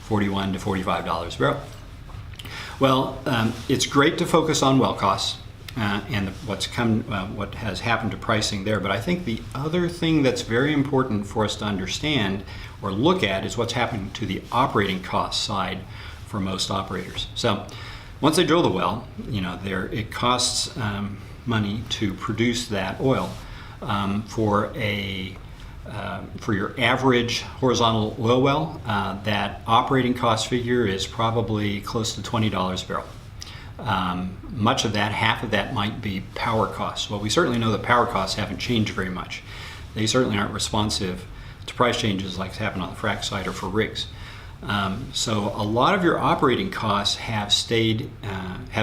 $41 to $45 a barrel? Well, it's great to focus on well costs and what has happened to pricing there. But I think the other thing that's very important for us to understand or look at is what's happening to the operating cost side for most operators. So once they drill the well, it costs money to produce that oil. For your average horizontal oil well, that operating cost figure is probably close to $20 a barrel. Much of that, half of that, might be power costs. Well, we certainly know that power costs haven't changed very much. They certainly aren't responsive to price changes like happened on the frac side or for rigs. So a lot of your operating costs have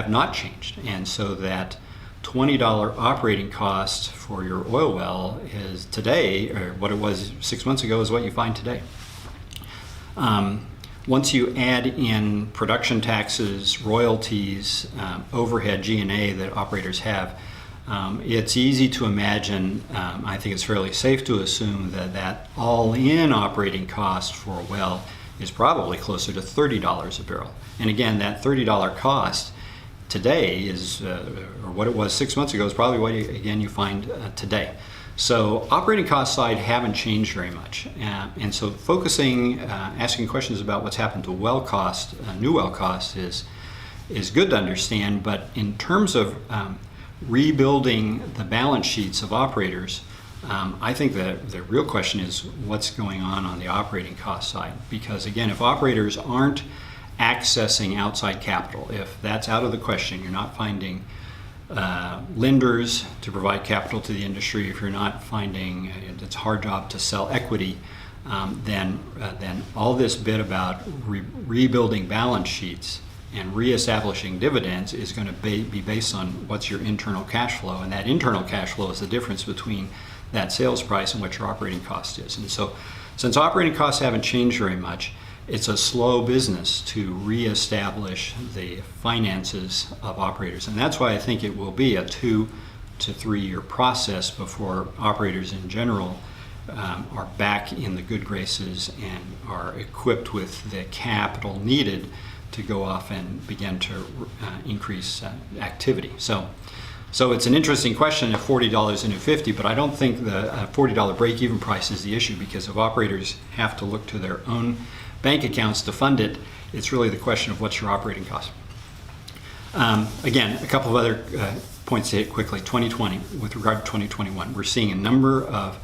not changed, and so that $20 operating cost for your oil well is today, or what it was 6 months ago, is what you find today. Once you add in production taxes, royalties, overhead, G&A that operators have, it's easy to imagine, I think it's fairly safe to assume that all-in operating cost for a well is probably closer to $30 a barrel. And again, that $30 cost today is, or what it was 6 months ago, is probably what you find today. So operating cost side haven't changed very much. And so focusing, asking questions about what's happened to well cost, new well cost is good to understand, but in terms of rebuilding the balance sheets of operators, I think that the real question is what's going on the operating cost side. Because again, if operators aren't accessing outside capital, if that's out of the question, you're not finding lenders to provide capital to the industry, if you're not finding it's a hard job to sell equity, then all this bit about rebuilding balance sheets and reestablishing dividends is going to be based on what's your internal cash flow, and that internal cash flow is the difference between that sales price and what your operating cost is. And so since operating costs haven't changed very much, it's a slow business to reestablish the finances of operators. And that's why I think it will be a 2 to 3 year process before operators in general are back in the good graces and are equipped with the capital needed to go off and begin to increase activity. So it's an interesting question if $40 is a new 50, but I don't think the $40 break-even price is the issue, because if operators have to look to their own bank accounts to fund it, it's really the question of what's your operating cost. Again, a couple of other points to hit quickly. 2020, with regard to 2021, we're seeing a number of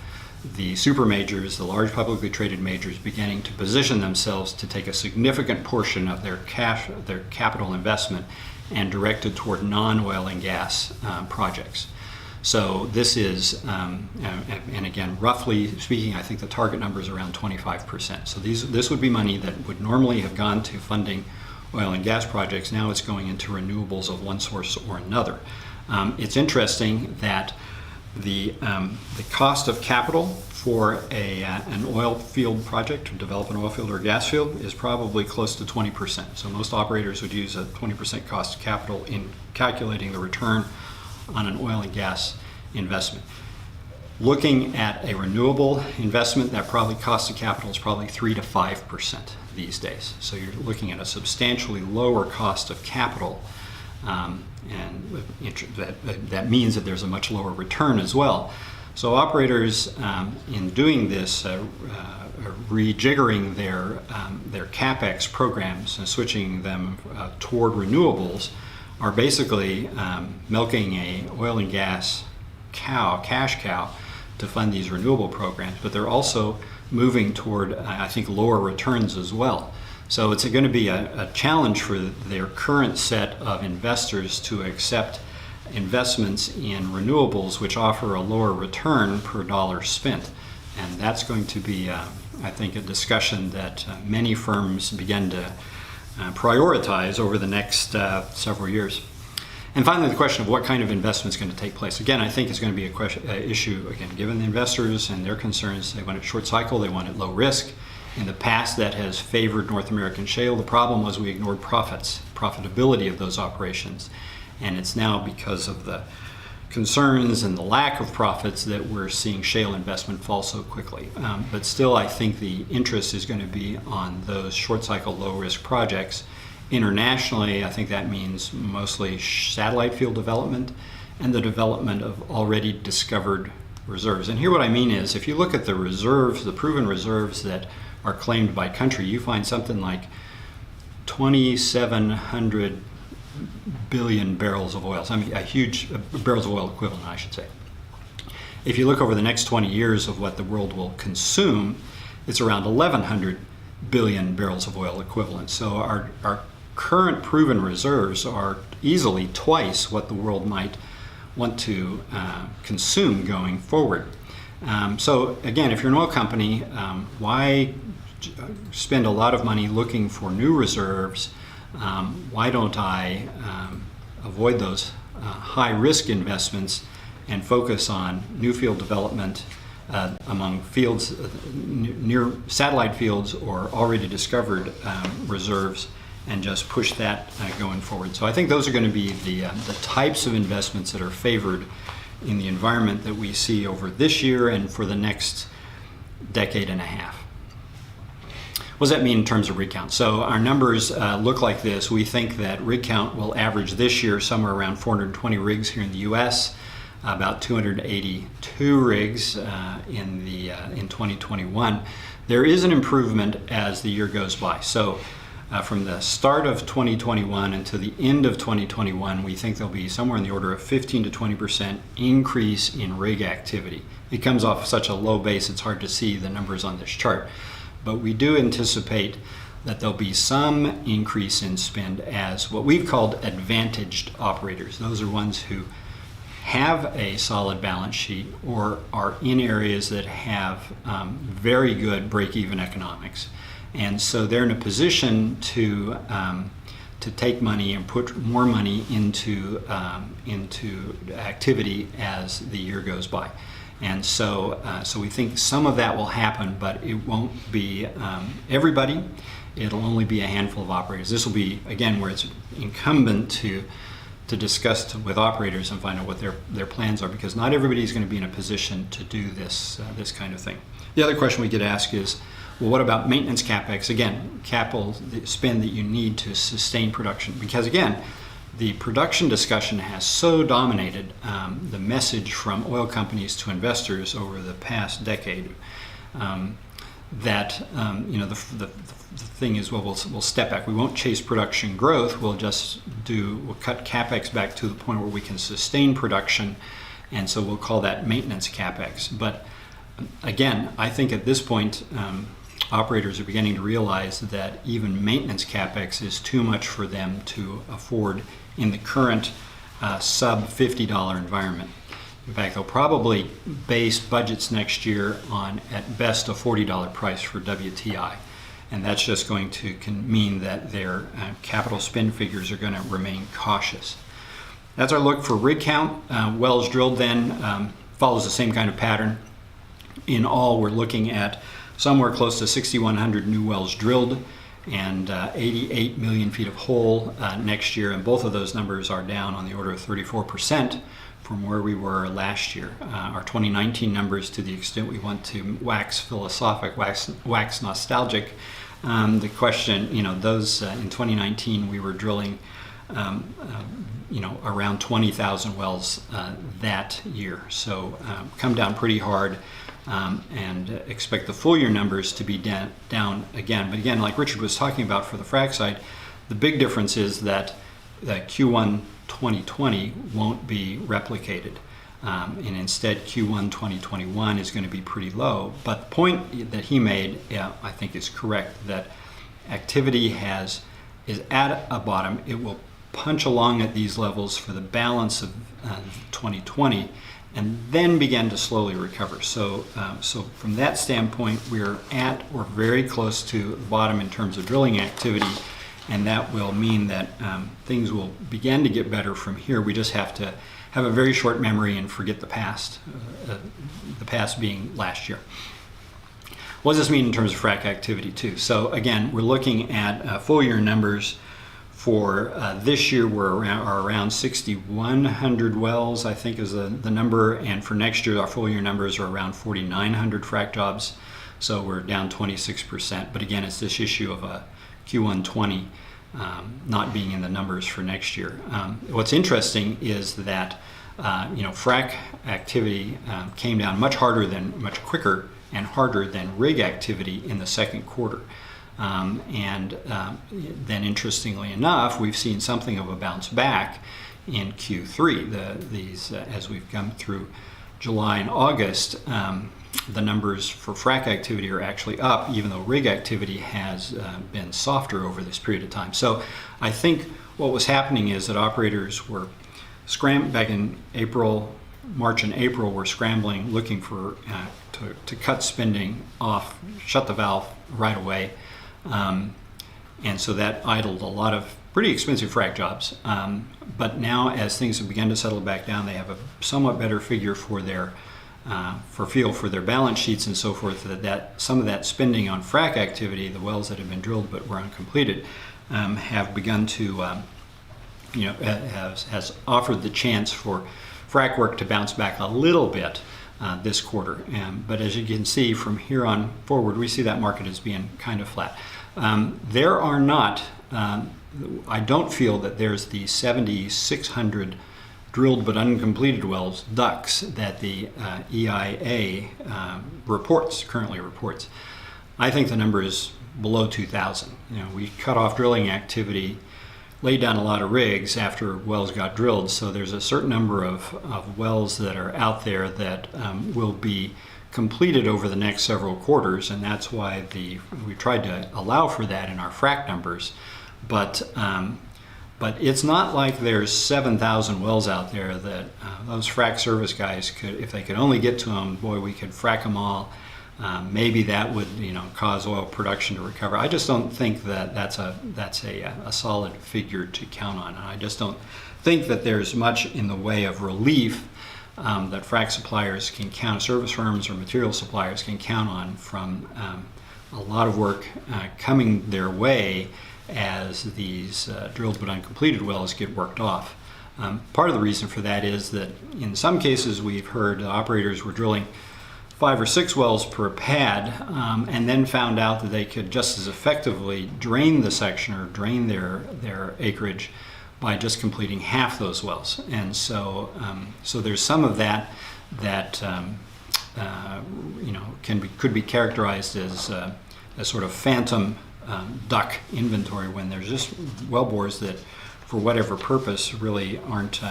the super majors, the large publicly traded majors, beginning to position themselves to take a significant portion of their capital investment and direct it toward non-oil and gas projects. So this is, and again, roughly speaking, I think the target number is around 25%. So this would be money that would normally have gone to funding oil and gas projects. Now it's going into renewables of one source or another. It's interesting that The cost of capital for an oil field project, to develop an oil field or gas field, is probably close to 20%. So most operators would use a 20% cost of capital in calculating the return on an oil and gas investment. Looking at a renewable investment, that probably cost of capital is probably 3 to 5% these days. So you're looking at a substantially lower cost of capital, and that means that there's a much lower return as well. So operators, in doing this, rejiggering their CapEx programs and switching them toward renewables, are basically milking a oil and gas cash cow, to fund these renewable programs, but they're also moving toward, I think, lower returns as well. So it's going to be a challenge for their current set of investors to accept investments in renewables which offer a lower return per dollar spent. And that's going to be, I think, a discussion that many firms begin to prioritize over the next several years. And finally, the question of what kind of investment is going to take place. Again, I think is going to be a issue, again, given the investors and their concerns. They want it short cycle, they want it low risk. In the past, that has favored North American shale. The problem was we ignored profitability of those operations. And it's now because of the concerns and the lack of profits that we're seeing shale investment fall so quickly. But still, I think the interest is going to be on those short cycle, low risk projects. Internationally, I think that means mostly satellite field development and the development of already discovered reserves. And here what I mean is, if you look at the reserves, the proven reserves that are claimed by country, you find something like 2,700 billion barrels of oil. So, I mean, a huge barrels of oil equivalent, I should say. If you look over the next 20 years of what the world will consume, it's around 1,100 billion barrels of oil equivalent. So our current proven reserves are easily twice what the world might want to consume going forward. So again, if you're an oil company, why spend a lot of money looking for new reserves? Why don't I avoid those high risk investments and focus on new field development among fields near satellite fields or already discovered reserves, and just push that going forward. So I think those are going to be the types of investments that are favored in the environment that we see over this year and for the next decade and a half. What does that mean in terms of rig count? So our numbers look like this. We think that rig count will average this year somewhere around 420 rigs here in the U.S., about 282 rigs in 2021. There is an improvement as the year goes by. So from the start of 2021 until the end of 2021, we think there'll be somewhere in the order of 15 to 20% increase in rig activity. It comes off such a low base, it's hard to see the numbers on this chart. But we do anticipate that there'll be some increase in spend as what we've called advantaged operators. Those are ones who have a solid balance sheet or are in areas that have very good break-even economics. And so they're in a position to take money and put more money into activity as the year goes by. And so we think some of that will happen, but it won't be everybody. It'll only be a handful of operators. This will be, again, where it's incumbent to discuss with operators and find out what their plans are, because not everybody's going to be in a position to do this kind of thing. The other question we get asked is, well, what about maintenance CapEx? Again, capital spend that you need to sustain production. Because again, the production discussion has so dominated the message from oil companies to investors over the past decade that the thing is, well, we'll step back. We won't chase production growth. We'll cut CapEx back to the point where we can sustain production, and so we'll call that maintenance CapEx. But again, I think at this point, operators are beginning to realize that even maintenance CapEx is too much for them to afford in the current sub $50 environment. In fact, they'll probably base budgets next year on, at best, a $40 price for WTI. And that's just going to mean that their capital spend figures are going to remain cautious. That's our look for rig count. Wells drilled then follows the same kind of pattern. In all, we're looking at somewhere close to 6,100 new wells drilled and 88 million feet of hole next year, and both of those numbers are down on the order of 34% from where we were last year. Our 2019 numbers, to the extent we want to wax philosophic, wax nostalgic, the question, those in 2019 we were drilling around 20,000 wells that year. So come down pretty hard. And expect the full year numbers to be down again. But again, like Richard was talking about for the frac side, the big difference is that Q1 2020 won't be replicated. And instead, Q1 2021 is going to be pretty low. But the point that he made, I think is correct, that activity is at a bottom. It will punch along at these levels for the balance of 2020. And then began to slowly recover. So from that standpoint, we're at or very close to the bottom in terms of drilling activity, and that will mean that things will begin to get better from here. We just have to have a very short memory and forget the past being last year. What does this mean in terms of frac activity too? So again, we're looking at full year numbers. For this year, we're around 6,100 wells, I think is the number. And for next year, our full year numbers are around 4,900 frac jobs. So we're down 26%. But again, it's this issue of a Q1 20 not being in the numbers for next year. What's interesting is that frac activity came down much quicker and harder than rig activity in the second quarter. Then interestingly enough, we've seen something of a bounce back in Q3. As we've come through July and August, the numbers for frac activity are actually up, even though rig activity has been softer over this period of time. So I think what was happening is that operators were back in March and April, were scrambling, looking for to cut spending off, shut the valve right away. And so that idled a lot of pretty expensive frac jobs. But now, as things have begun to settle back down, they have a somewhat better figure for their balance sheets and so forth. That some of that spending on frac activity, the wells that have been drilled but were uncompleted, have begun to has offered the chance for frac work to bounce back a little bit. This quarter. But as you can see from here on forward, we see that market as being kind of flat. There are not, I don't feel that there's the 7,600 drilled but uncompleted wells, DUCs, that the EIA currently reports. I think the number is below 2,000. We cut off drilling activity, laid down a lot of rigs after wells got drilled, so there's a certain number of wells that are out there that will be completed over the next several quarters, and that's why we tried to allow for that in our frac numbers. But it's not like there's 7,000 wells out there that those frac service guys could, if they could only get to them, boy, we could frac them all. Maybe that would, cause oil production to recover. I just don't think that that's a solid figure to count on. And I just don't think that there's much in the way of relief that frac suppliers can count, service firms or material suppliers can count on from a lot of work coming their way as these drilled but uncompleted wells get worked off. Part of the reason for that is that in some cases we've heard operators were drilling 5 or 6 wells per pad, and then found out that they could just as effectively drain the section or drain their acreage by just completing half those wells. And so there's some of that could be characterized as sort of phantom DUC inventory, when there's just wellbores that, for whatever purpose, really aren't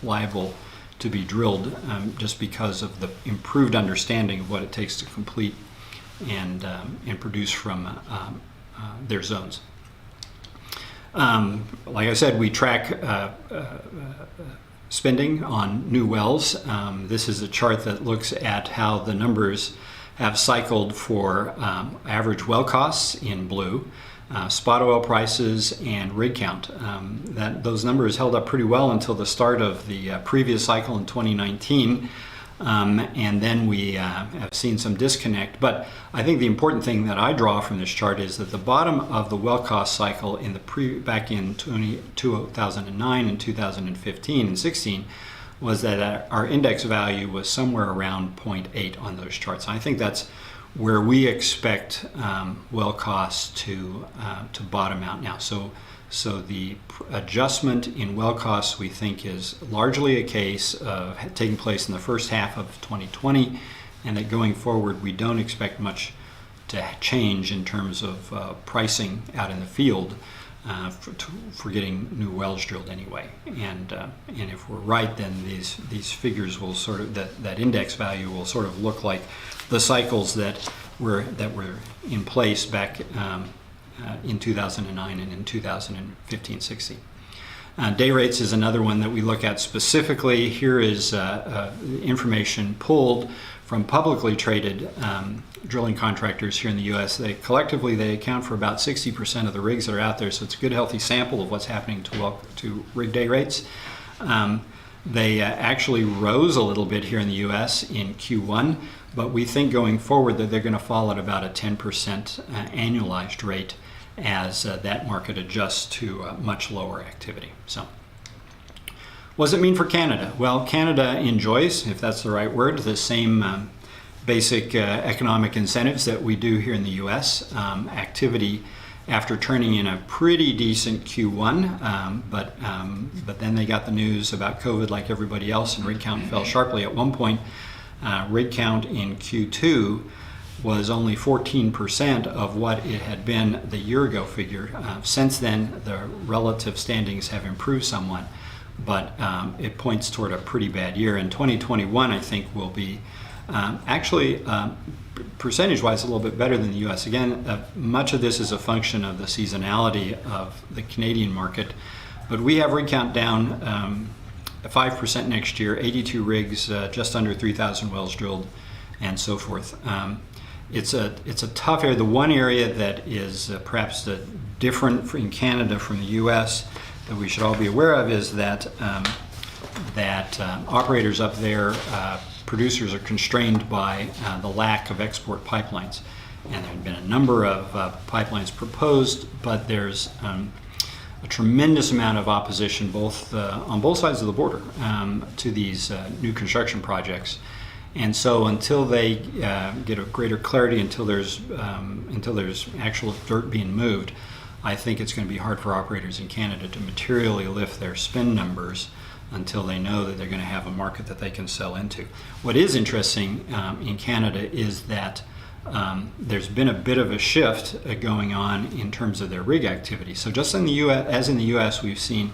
liable to be drilled just because of the improved understanding of what it takes to complete and produce from their zones. Like I said, we track spending on new wells. This is a chart that looks at how the numbers have cycled for average well costs in blue, spot oil prices, and rig count. Those numbers held up pretty well until the start of the previous cycle in 2019. And then we have seen some disconnect. But I think the important thing that I draw from this chart is that the bottom of the well cost cycle in back in 2009 and 2015 and 16 was that our index value was somewhere around 0.8 on those charts. I think that's where we expect well costs to bottom out now. So the adjustment in well costs, we think, is largely a case of taking place in the first half of 2020, and that going forward we don't expect much to change in terms of pricing out in the field for getting new wells drilled anyway. And if we're right, then these figures will sort of, that index value will sort of look like the cycles that were in place back in 2009 and in 2015-16. Day rates is another one that we look at specifically. Here is information pulled from publicly traded drilling contractors here in the U.S. They collectively account for about 60% of the rigs that are out there, so it's a good healthy sample of what's happening to rig day rates. They actually rose a little bit here in the U.S. in Q1, but we think going forward that they're going to fall at about a 10% annualized rate as that market adjusts to much lower activity. So, what does it mean for Canada? Well, Canada enjoys, if that's the right word, the same basic economic incentives that we do here in the U.S. Activity after turning in a pretty decent Q1, but then they got the news about COVID like everybody else, and rig count fell sharply. At one point, rig count in Q2 was only 14% of what it had been the year ago figure. Since then, the relative standings have improved somewhat, but it points toward a pretty bad year. And 2021, I think, will be actually percentage-wise a little bit better than the U.S. Again, much of this is a function of the seasonality of the Canadian market, but we have rig count down 5% next year, 82 rigs, just under 3,000 wells drilled, and so forth. It's a tough area. The one area that is perhaps different in Canada from the U.S. that we should all be aware of is that operators up there, producers, are constrained by the lack of export pipelines. And there have been a number of pipelines proposed, but there's a tremendous amount of opposition on both sides of the border to these new construction projects. And so until they get a greater clarity, until there's actual dirt being moved, I think it's going to be hard for operators in Canada to materially lift their spend numbers until they know that they're going to have a market that they can sell into. What is interesting in Canada is that there's been a bit of a shift going on in terms of their rig activity. So just in the U.S., as in the U.S., we've seen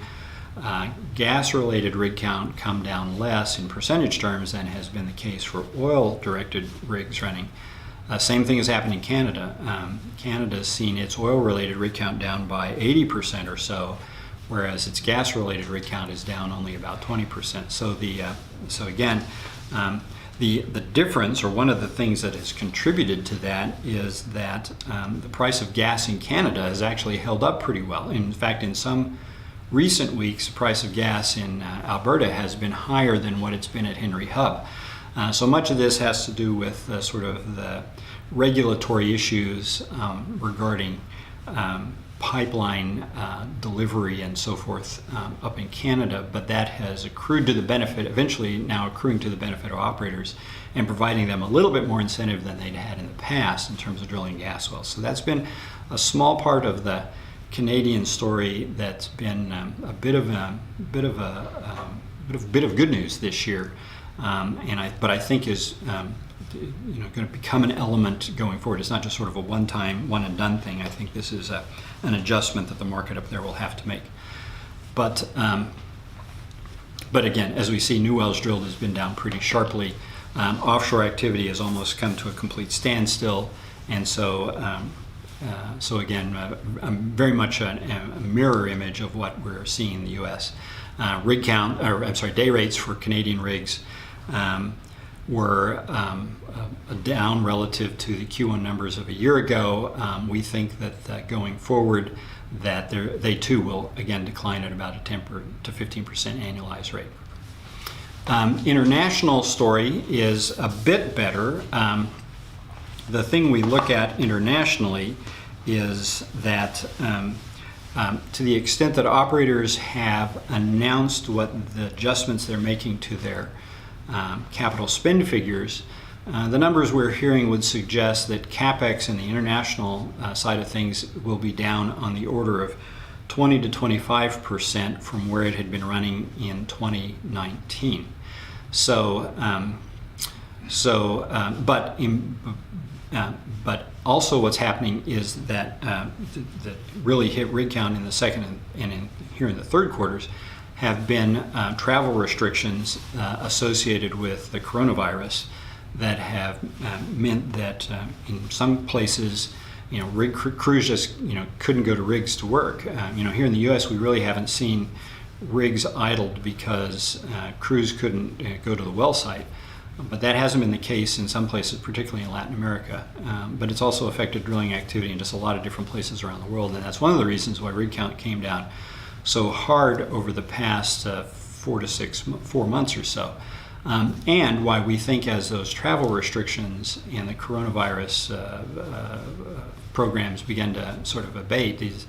gas-related rig count come down less in percentage terms than has been the case for oil-directed rigs running. Same thing has happened in Canada. Canada's seen its oil-related rig count down by 80% or so, whereas its gas-related rig count is down only about 20%. So again, the difference, or one of the things that has contributed to that, is that the price of gas in Canada has actually held up pretty well. In fact, in some recent weeks, the price of gas in Alberta has been higher than what it's been at Henry Hub. So much of this has to do with sort of the regulatory issues regarding pipeline delivery and so forth up in Canada, but that has accrued to the benefit, eventually now accruing to the benefit of operators and providing them a little bit more incentive than they'd had in the past in terms of drilling gas wells. So that's been a small part of the Canadian story that's been a bit of good news this year, but I think is going to become an element going forward. It's not just sort of a one-time, one-and-done thing. I think this is an adjustment that the market up there will have to make. But again, as we see, new wells drilled has been down pretty sharply. Offshore activity has almost come to a complete standstill, and so again, very much a mirror image of what we're seeing in the U.S. Day rates for Canadian rigs were down relative to the Q1 numbers of a year ago. We think that going forward, that they too will again decline at about a 10 to 15% annualized rate. International story is a bit better. The thing we look at internationally is that to the extent that operators have announced what the adjustments they're making to their capital spend figures, the numbers we're hearing would suggest that CapEx in the international side of things will be down on the order of 20 to 25% from where it had been running in 2019. But also what's happening is that that really hit rig count in the second and here in the third quarters have been travel restrictions associated with the coronavirus that have meant that in some places, rig crews just couldn't go to rigs to work. Here in the U.S. we really haven't seen rigs idled because crews couldn't go to the well site. But that hasn't been the case in some places, particularly in Latin America. But it's also affected drilling activity in just a lot of different places around the world. And that's one of the reasons why rig count came down so hard over the past 4 months or so. And why we think as those travel restrictions and the coronavirus programs begin to sort of abate, is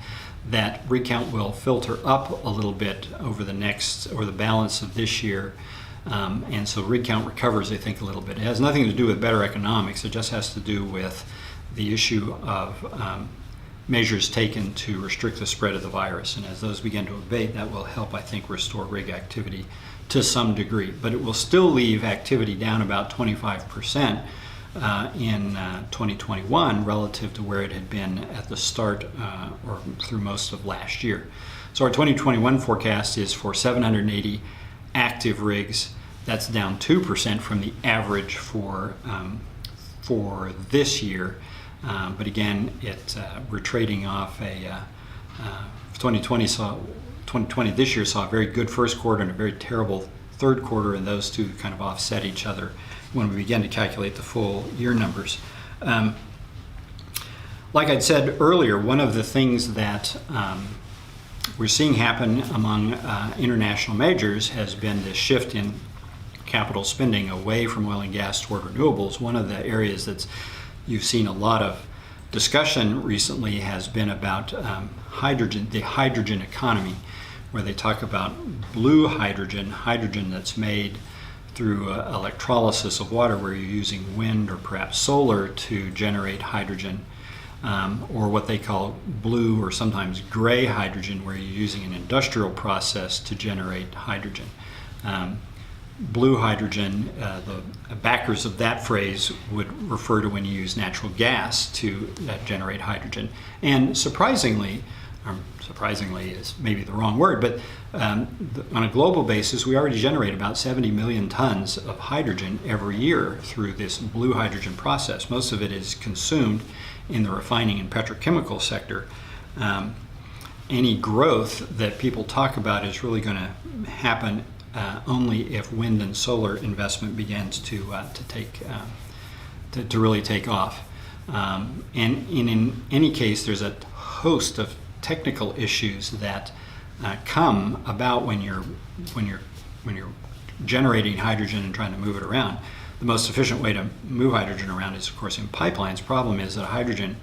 that rig count will filter up a little bit over the balance of this year. And so rig count recovers, I think, a little bit. It has nothing to do with better economics. It just has to do with the issue of measures taken to restrict the spread of the virus. And as those begin to abate, that will help, I think, restore rig activity to some degree. But it will still leave activity down about 25% in 2021 relative to where it had been at the start or through most of last year. So our 2021 forecast is for 780 active rigs. That's down 2% from the average for this year. But again, we're trading off 2020 this year saw a very good first quarter and a very terrible third quarter, and those two kind of offset each other when we begin to calculate the full year numbers. Like I'd said earlier, one of the things that we're seeing happen among international majors has been this shift in capital spending away from oil and gas toward renewables. One of the areas you've seen a lot of discussion recently has been about hydrogen, the hydrogen economy, where they talk about blue hydrogen that's made through electrolysis of water, where you're using wind or perhaps solar to generate hydrogen. Or what they call blue or sometimes gray hydrogen, where you're using an industrial process to generate hydrogen. Blue hydrogen, the backers of that phrase would refer to when you use natural gas to generate hydrogen. And surprisingly is maybe the wrong word, but on a global basis, we already generate about 70 million tons of hydrogen every year through this blue hydrogen process. Most of it is consumed in the refining and petrochemical sector. Any growth that people talk about is really going to happen only if wind and solar investment begins to really take off. And in any case, there's a host of technical issues that come about when you're generating hydrogen and trying to move it around. The most efficient way to move hydrogen around is, of course, in pipelines. Problem is that hydrogen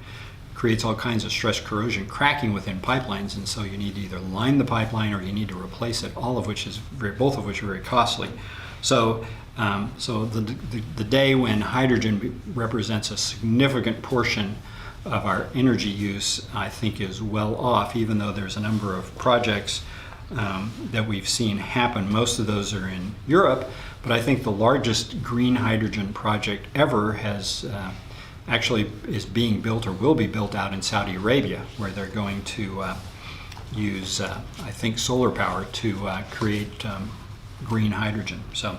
creates all kinds of stress corrosion cracking within pipelines, and so you need to either line the pipeline or you need to replace it, both of which are very costly. So the day when hydrogen represents a significant portion of our energy use, I think, is well off, even though there's a number of projects that we've seen happen. Most of those are in Europe, but I think the largest green hydrogen project ever actually is being built or will be built out in Saudi Arabia, where they're going to use, I think, solar power to create green hydrogen. So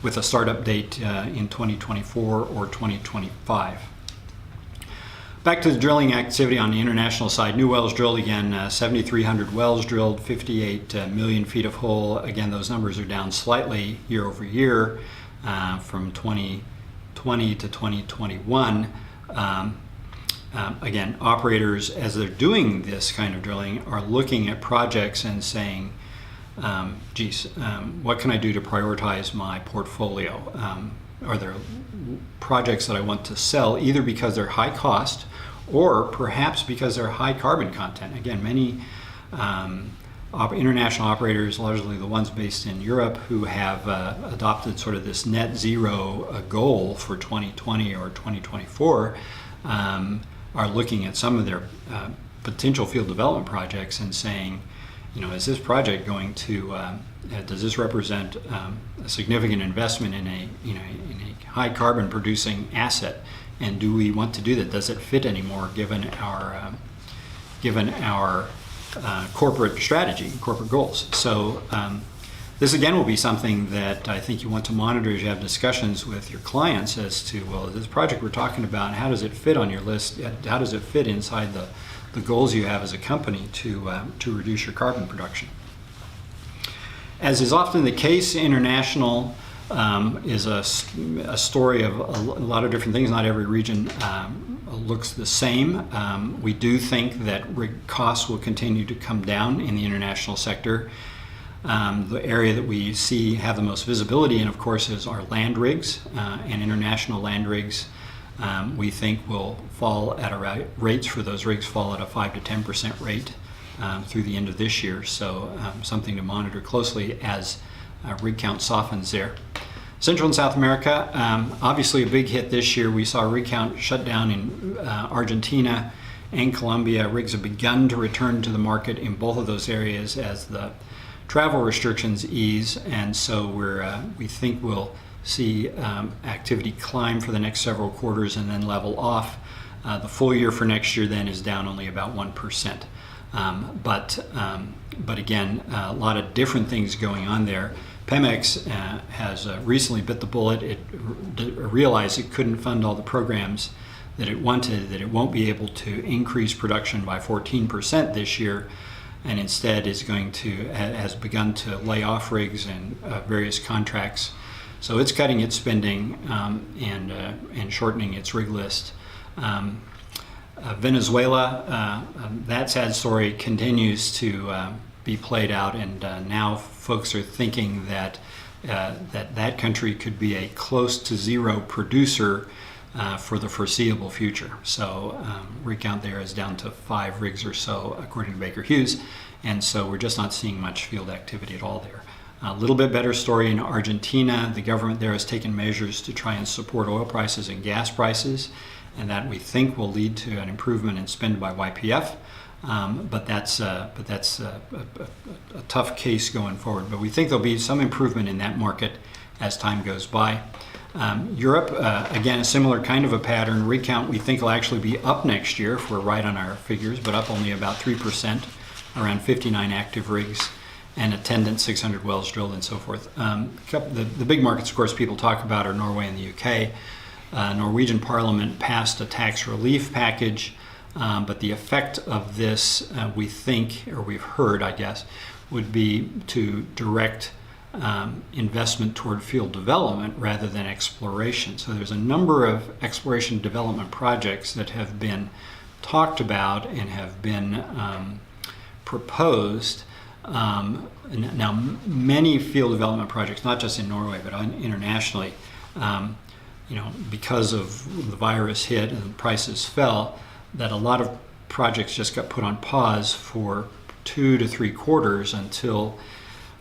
with a startup date in 2024 or 2025. Back to the drilling activity on the international side. New wells drilled again, 7,300 wells drilled, 58 million feet of hole. Again, those numbers are down slightly year over year from 2020 to 2021. Again, operators, as they're doing this kind of drilling, are looking at projects and saying, what can I do to prioritize my portfolio? Are there projects that I want to sell either because they're high cost or perhaps because they're high carbon content? Again, many international operators, largely the ones based in Europe, who have adopted sort of this net zero goal for 2020 or 2024, are looking at some of their potential field development projects and saying, is this project going to, does this represent a significant investment in a high carbon producing asset? And do we want to do that? Does it fit anymore given our corporate strategy, corporate goals? So this again will be something that I think you want to monitor as you have discussions with your clients as to, well, this project we're talking about, how does it fit on your list? How does it fit inside the goals you have as a company to reduce your carbon production? As is often the case, international is a story of a lot of different things. Not every region looks the same. We do think that rig costs will continue to come down in the international sector. The area that we see have the most visibility in, of course, is our land rigs, and international land rigs we think will fall at rates for those rigs fall at a 5 to 10% rate through the end of this year. So something to monitor closely as rig count softens there. Central and South America, obviously a big hit this year. We saw rig count shut down in Argentina and Colombia. Rigs have begun to return to the market in both of those areas as the travel restrictions ease, and so we think we'll see activity climb for the next several quarters and then level off. The full year for next year then is down only about 1%. But again, a lot of different things going on there. Pemex has recently bit the bullet. It realized it couldn't fund all the programs that it wanted, that it won't be able to increase production by 14% this year, and instead has begun to lay off rigs and various contracts. So it's cutting its spending and shortening its rig list. Venezuela, that sad story continues to be played out, and now folks are thinking that that country could be a close to zero producer for the foreseeable future. So rig count there is down to 5 rigs or so, according to Baker Hughes, and so we're just not seeing much field activity at all there. A little bit better story in Argentina. The government there has taken measures to try and support oil prices and gas prices, and that we think will lead to an improvement in spend by YPF. But that's a tough case going forward. But we think there'll be some improvement in that market as time goes by. Europe, again, a similar kind of a pattern. Rig count we think will actually be up next year if we're right on our figures, but up only about 3%, around 59 active rigs, and attendant 600 wells drilled and so forth. The big markets, of course, people talk about are Norway and the UK. Norwegian Parliament passed a tax relief package, but the effect of this, we think, or we've heard, I guess, would be to direct investment toward field development rather than exploration. So there's a number of exploration development projects that have been talked about and have been proposed. Now, many field development projects, not just in Norway but internationally, because of the virus hit and prices fell, that a lot of projects just got put on pause for 2 to 3 quarters until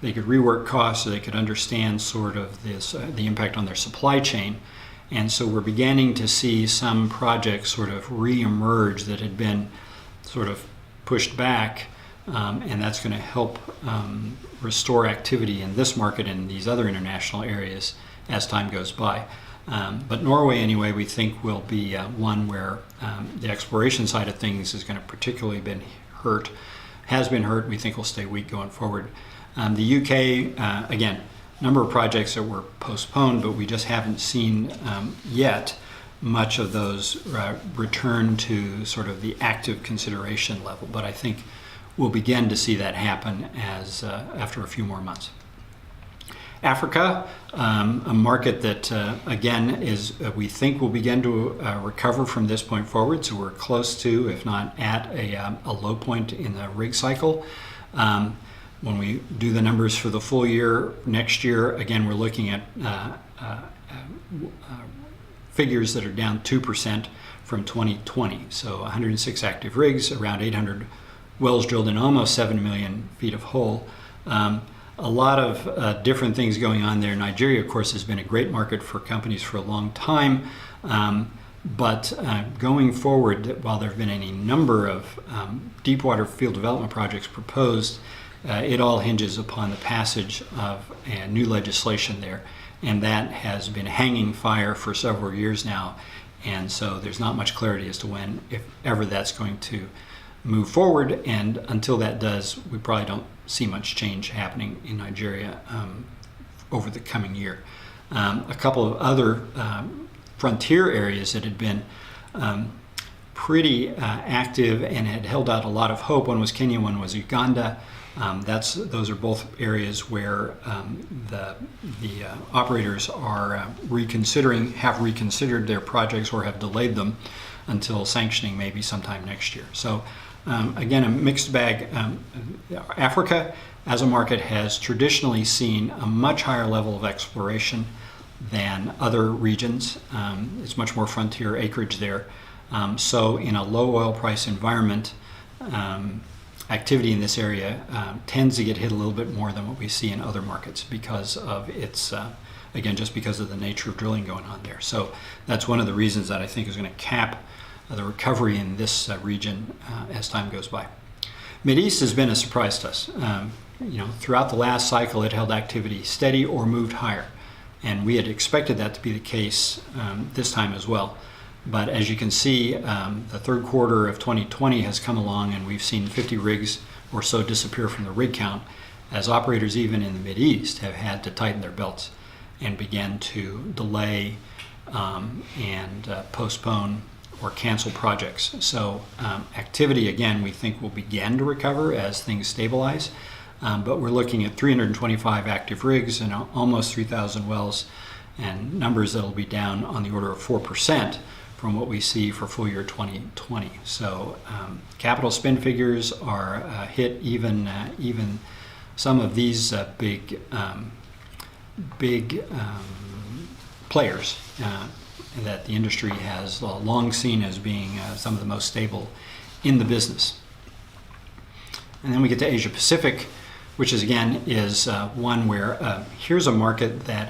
they could rework costs, so they could understand sort of the impact on their supply chain. And so we're beginning to see some projects sort of re-emerge that had been sort of pushed back, and that's going to help restore activity in this market and these other international areas as time goes by. But Norway, anyway, we think will be one where the exploration side of things is going to particularly has been hurt. We think will stay weak going forward. The UK, again, number of projects that were postponed, but we just haven't seen yet much of those return to sort of the active consideration level. But I think we'll begin to see that happen as after a few more months. Africa, a market that, again, we think will begin to recover from this point forward. So we're close to, if not at, a low point in the rig cycle. When we do the numbers for the full year next year, again, we're looking at figures that are down 2% from 2020. So 106 active rigs, around 800 wells drilled, and almost 7 million feet of hole. A lot of different things going on there. Nigeria, of course, has been a great market for companies for a long time. But going forward, while there have been any number of deepwater field development projects proposed, it all hinges upon the passage of new legislation there. And that has been hanging fire for several years now. And so there's not much clarity as to when, if ever, that's going to move forward. And until that does, we probably don't see much change happening in Nigeria over the coming year. A couple of other frontier areas that had been pretty active and had held out a lot of hope. One was Kenya, one was Uganda. Those are both areas where the operators are have reconsidered their projects or have delayed them until sanctioning maybe sometime next year. So again, a mixed bag. Africa as a market has traditionally seen a much higher level of exploration than other regions. It's much more frontier acreage there. So in a low oil price environment, activity in this area tends to get hit a little bit more than what we see in other markets because of its, again, just because of the nature of drilling going on there. So that's one of the reasons that I think is going to cap the recovery in this region as time goes by. Mideast has been a surprise to us. Throughout the last cycle, it held activity steady or moved higher. And we had expected that to be the case this time as well. But as you can see, the third quarter of 2020 has come along and we've seen 50 rigs or so disappear from the rig count as operators even in the Mideast have had to tighten their belts and begin to delay and postpone or cancel projects. So activity, again, we think will begin to recover as things stabilize. But we're looking at 325 active rigs and almost 3,000 wells, and numbers that will be down on the order of 4% from what we see for full year 2020. So capital spend figures are hit even some of these big players that the industry has long seen as being some of the most stable in the business. And then we get to Asia Pacific, which is one where here's a market that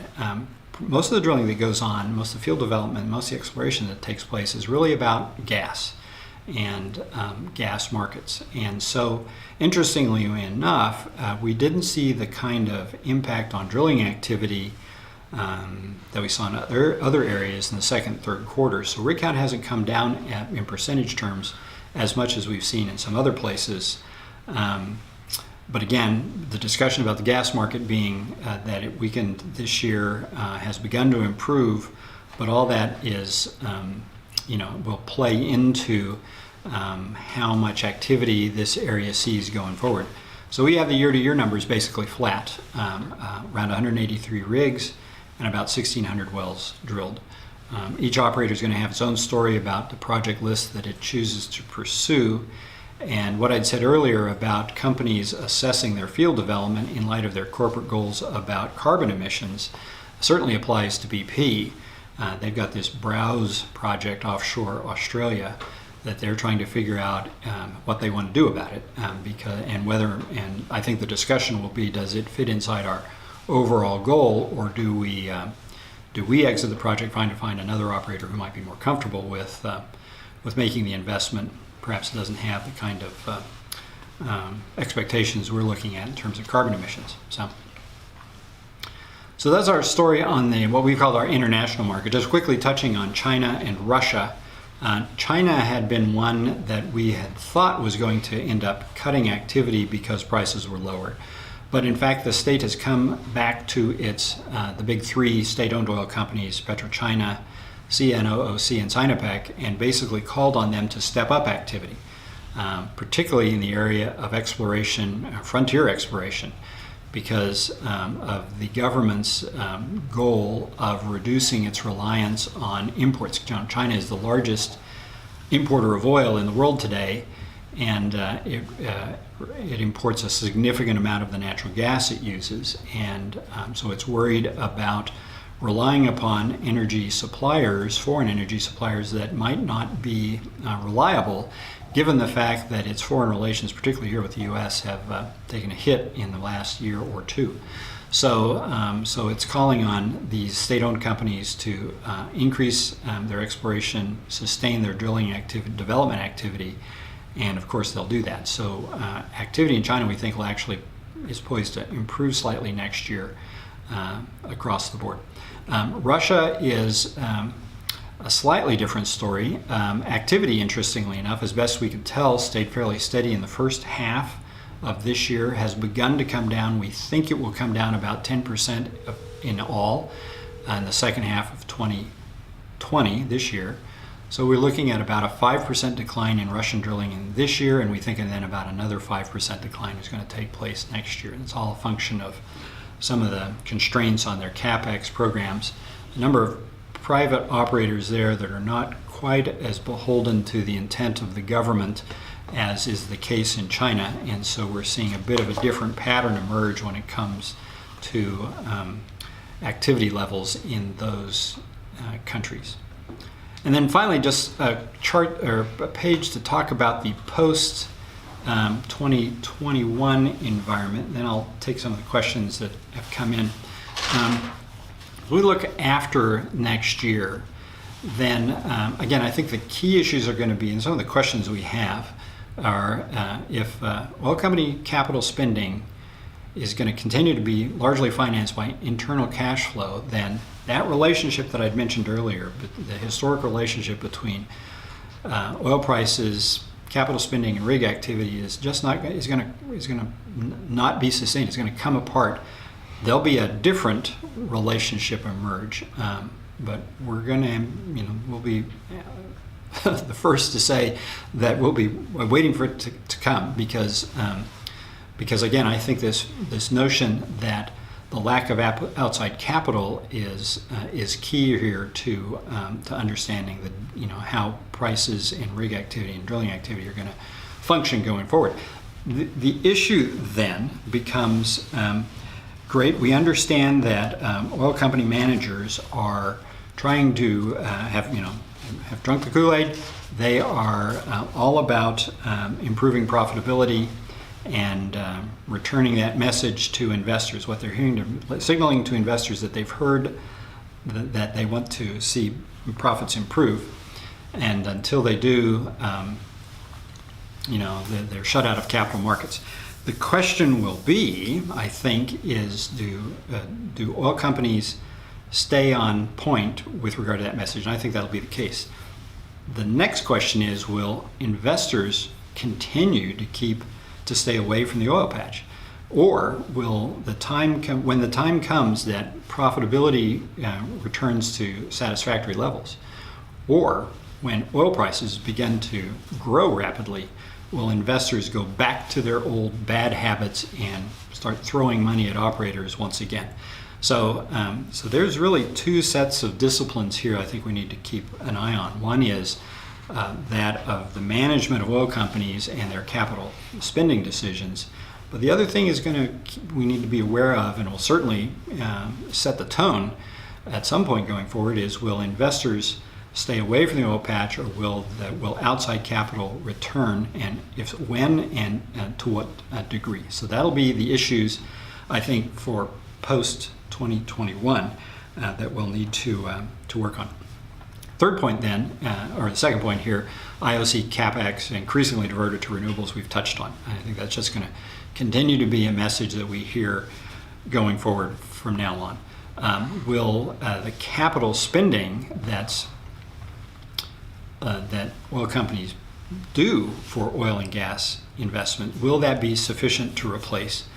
most of the drilling that goes on, most of the field development, most of the exploration that takes place is really about gas and gas markets. And so, interestingly enough, we didn't see the kind of impact on drilling activity that we saw in other areas in the second and third quarters. So rig count hasn't come down in percentage terms as much as we've seen in some other places. But again, the discussion about the gas market being that it weakened this year has begun to improve, but all that is, will play into how much activity this area sees going forward. So we have the year-to-year numbers basically flat, around 183 rigs and about 1,600 wells drilled. Each operator is going to have its own story about the project list that it chooses to pursue. And what I'd said earlier about companies assessing their field development in light of their corporate goals about carbon emissions certainly applies to BP. They've got this Browse project offshore Australia that they're trying to figure out what they want to do about it, and I think the discussion will be, does it fit inside our overall goal, or do we exit the project, trying to find another operator who might be more comfortable with making the investment? Perhaps it doesn't have the kind of expectations we're looking at in terms of carbon emissions. So that's our story on what we call our international market. Just quickly touching on China and Russia. China had been one that we had thought was going to end up cutting activity because prices were lower. But in fact, the state has come back to the big three state-owned oil companies, PetroChina, CNOOC, and Sinopec, and basically called on them to step up activity, particularly in the area of exploration, frontier exploration, because of the government's goal of reducing its reliance on imports. China is the largest importer of oil in the world today, and it imports a significant amount of the natural gas it uses, and so it's worried about relying upon energy suppliers, foreign energy suppliers, that might not be reliable, given the fact that its foreign relations, particularly here with the U.S., have taken a hit in the last year or two. So, so it's calling on these state-owned companies to increase their exploration, sustain their drilling activity, development activity, and of course they'll do that. So activity in China, we think, will actually is poised to improve slightly next year across the board. Russia is a slightly different story. Activity, interestingly enough, as best we could tell, stayed fairly steady in the first half of this year, has begun to come down. We think it will come down about 10% in all in the second half of 2020 this year. So we're looking at about a 5% decline in Russian drilling in this year, and we think then about another 5% decline is going to take place next year. And it's all a function of some of the constraints on their CapEx programs. A number of private operators there that are not quite as beholden to the intent of the government as is the case in China, and so we're seeing a bit of a different pattern emerge when it comes to activity levels in those countries. And then finally, just a chart or a page to talk about the post 2021 environment. Then I'll take some of the questions that have come in. If we look after next year, then again, I think the key issues are going to be, and some of the questions we have are if oil company capital spending is going to continue to be largely financed by internal cash flow, then that relationship that I'd mentioned earlier, the historic relationship between oil prices, capital spending, and rig activity is just not is going to not be sustained. It's going to come apart. There'll be a different relationship emerge, but we're going to, we'll be the first to say that we'll be waiting for it to come, because again, I think this notion that the lack of outside capital is key here to understanding that how prices and rig activity and drilling activity are going to function going forward. The issue then becomes great. We understand that oil company managers are trying to have drunk the Kool-Aid. They are all about improving profitability and returning that message to investors. What they're signaling to investors that they've heard that they want to see profits improve, and until they do, they're shut out of capital markets. The question will be, I think, is do oil companies stay on point with regard to that message? And I think that'll be the case. The next question is, will investors continue to stay away from the oil patch? Or will the time come, when the time comes that profitability returns to satisfactory levels, or when oil prices begin to grow rapidly, will investors go back to their old bad habits and start throwing money at operators once again? So there's really two sets of disciplines here I think we need to keep an eye on. One is that of the management of oil companies and their capital spending decisions. But the other thing we need to be aware of, and will certainly set the tone at some point going forward, is will investors stay away from the oil patch, or will outside capital return, and when and to what degree? So that'll be the issues, I think, for post 2021 that we'll need to work on. Third point then, or the second point here, IOC CapEx increasingly diverted to renewables, we've touched on. I think that's just going to continue to be a message that we hear going forward from now on. Will the capital spending that oil companies do for oil and gas investment, will that be sufficient to replace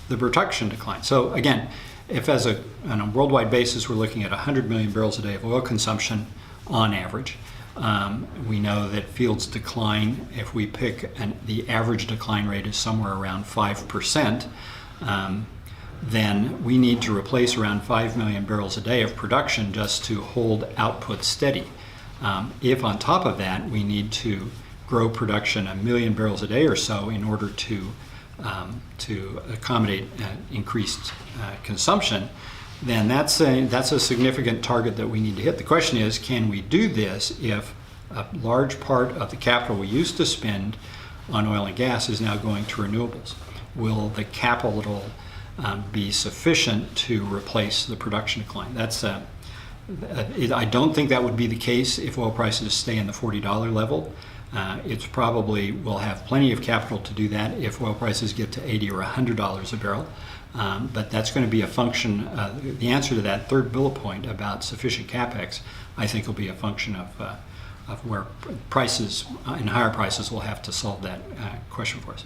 the production decline? So again, if on a worldwide basis we're looking at 100 million barrels a day of oil consumption on average, we know that fields decline. If we pick the average decline rate is somewhere around 5%, then we need to replace around 5 million barrels a day of production just to hold output steady. If on top of that we need to grow production 1 million barrels a day or so in order to accommodate increased consumption, then that's a significant target that we need to hit. The question is, can we do this if a large part of the capital we used to spend on oil and gas is now going to renewables? Will the capital be sufficient to replace the production decline? I don't think that would be the case if oil prices stay in the $40 level. It's probably will have plenty of capital to do that if oil prices get to $80 or $100 a barrel. But that's going to be a function, the answer to that third bullet point about sufficient capex, I think will be a function of where prices and higher prices will have to solve that question for us.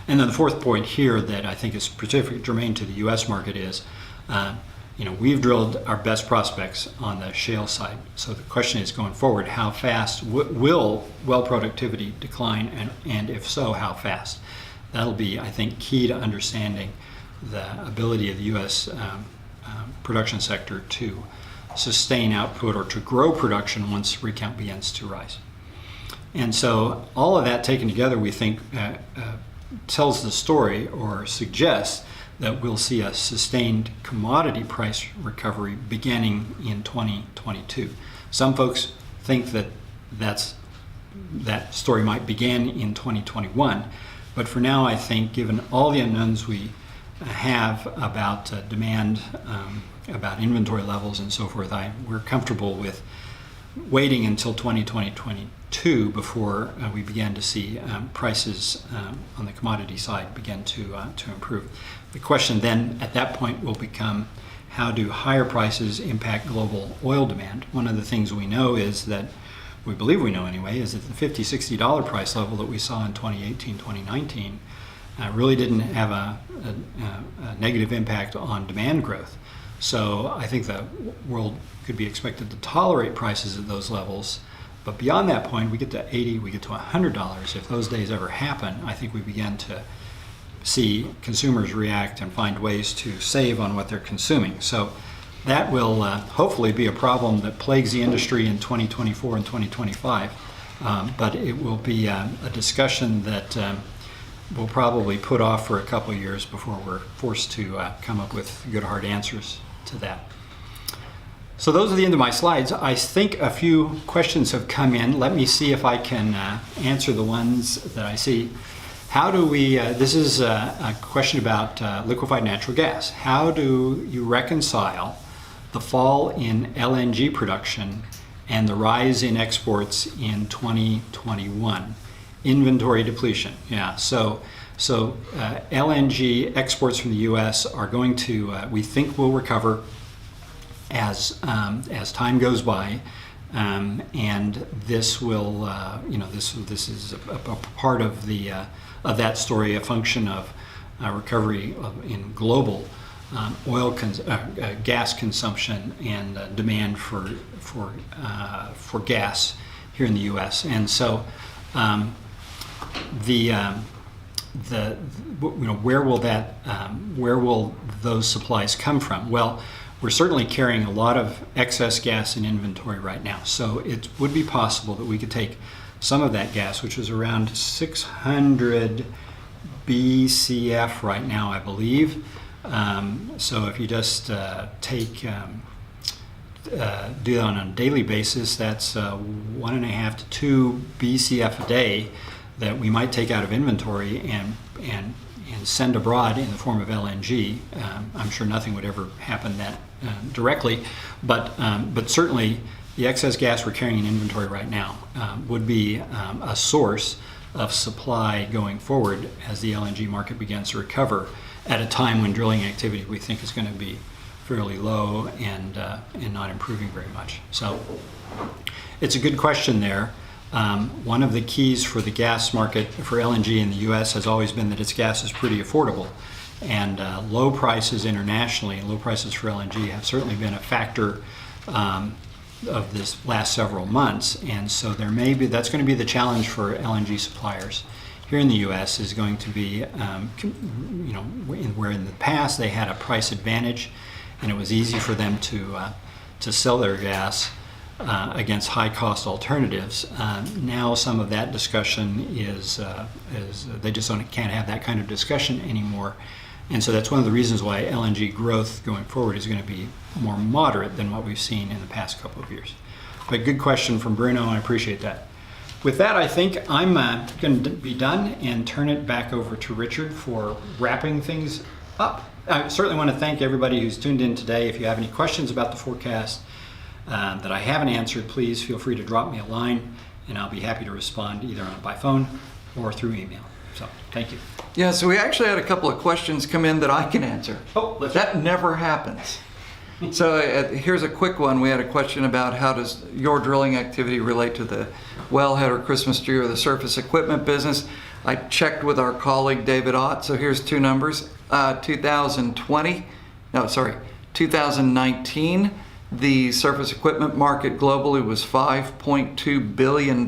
And then the fourth point here that I think is particularly germane to the U.S. market is, we've drilled our best prospects on the shale side. So the question is, going forward, how fast will well productivity decline, and if so, how fast? That'll be, I think, key to understanding the ability of the U.S. Production sector to sustain output or to grow production once rig count begins to rise. And so all of that taken together, we think, tells the story or suggests that we'll see a sustained commodity price recovery beginning in 2022. Some folks think that story might begin in 2021, but for now I think, given all the unknowns we have about demand, about inventory levels and so forth, we're comfortable with waiting until 2022 before we begin to see prices on the commodity side begin to improve. The question then at that point will become, how do higher prices impact global oil demand? One of the things we know is that, we believe we know anyway, is that the $50, $60 price level that we saw in 2018, 2019 really didn't have a negative impact on demand growth. So I think the world could be expected to tolerate prices at those levels. But beyond that point, we get to $80, we get to $100. If those days ever happen, I think we begin to see consumers react and find ways to save on what they're consuming. So that will hopefully be a problem that plagues the industry in 2024 and 2025. But it will be a discussion that we'll probably put off for a couple of years before we're forced to come up with good hard answers to that. So those are the end of my slides. I think a few questions have come in. Let me see if I can answer the ones that I see. How do we, this is a question about liquefied natural gas. How do you reconcile the fall in LNG production and the rise in exports in 2021? Inventory depletion, yeah. So LNG exports from the U.S. are going to, we think, will recover as time goes by, and this will, this is a part of that story, a function of recovery in global gas consumption and demand for gas here in the U.S. And so. Where will those supplies come from? Well, we're certainly carrying a lot of excess gas in inventory right now. So it would be possible that we could take some of that gas, which is around 600 BCF right now, I believe. So if you just do that on a daily basis, that's 1.5 to 2 BCF a day that we might take out of inventory and send abroad in the form of LNG. I'm sure nothing would ever happen that directly, but certainly the excess gas we're carrying in inventory right now would be a source of supply going forward as the LNG market begins to recover at a time when drilling activity we think is going to be fairly low and not improving very much. So it's a good question there. One of the keys for the gas market for LNG in the U.S. has always been that its gas is pretty affordable, and low prices internationally and low prices for LNG have certainly been a factor of this last several months. And so that's going to be the challenge for LNG suppliers here in the U.S. is going to be, where in the past they had a price advantage and it was easy for them to sell their gas against high-cost alternatives. Now some of that discussion is they just can't have that kind of discussion anymore. And so that's one of the reasons why LNG growth going forward is going to be more moderate than what we've seen in the past couple of years. But good question from Bruno, and I appreciate that. With that, I think I'm going to be done and turn it back over to Richard for wrapping things up. I certainly want to thank everybody who's tuned in today. If you have any questions about the forecast that I haven't answered, please feel free to drop me a line, and I'll be happy to respond either by phone or through email. So, thank you. Yeah, so we actually had a couple of questions come in that I can answer. That never happens. So here's a quick one. We had a question about how does your drilling activity relate to the wellhead or Christmas tree or the surface equipment business. I checked with our colleague David Ott. So here's two numbers. 2019, the surface equipment market globally was $5.2 billion.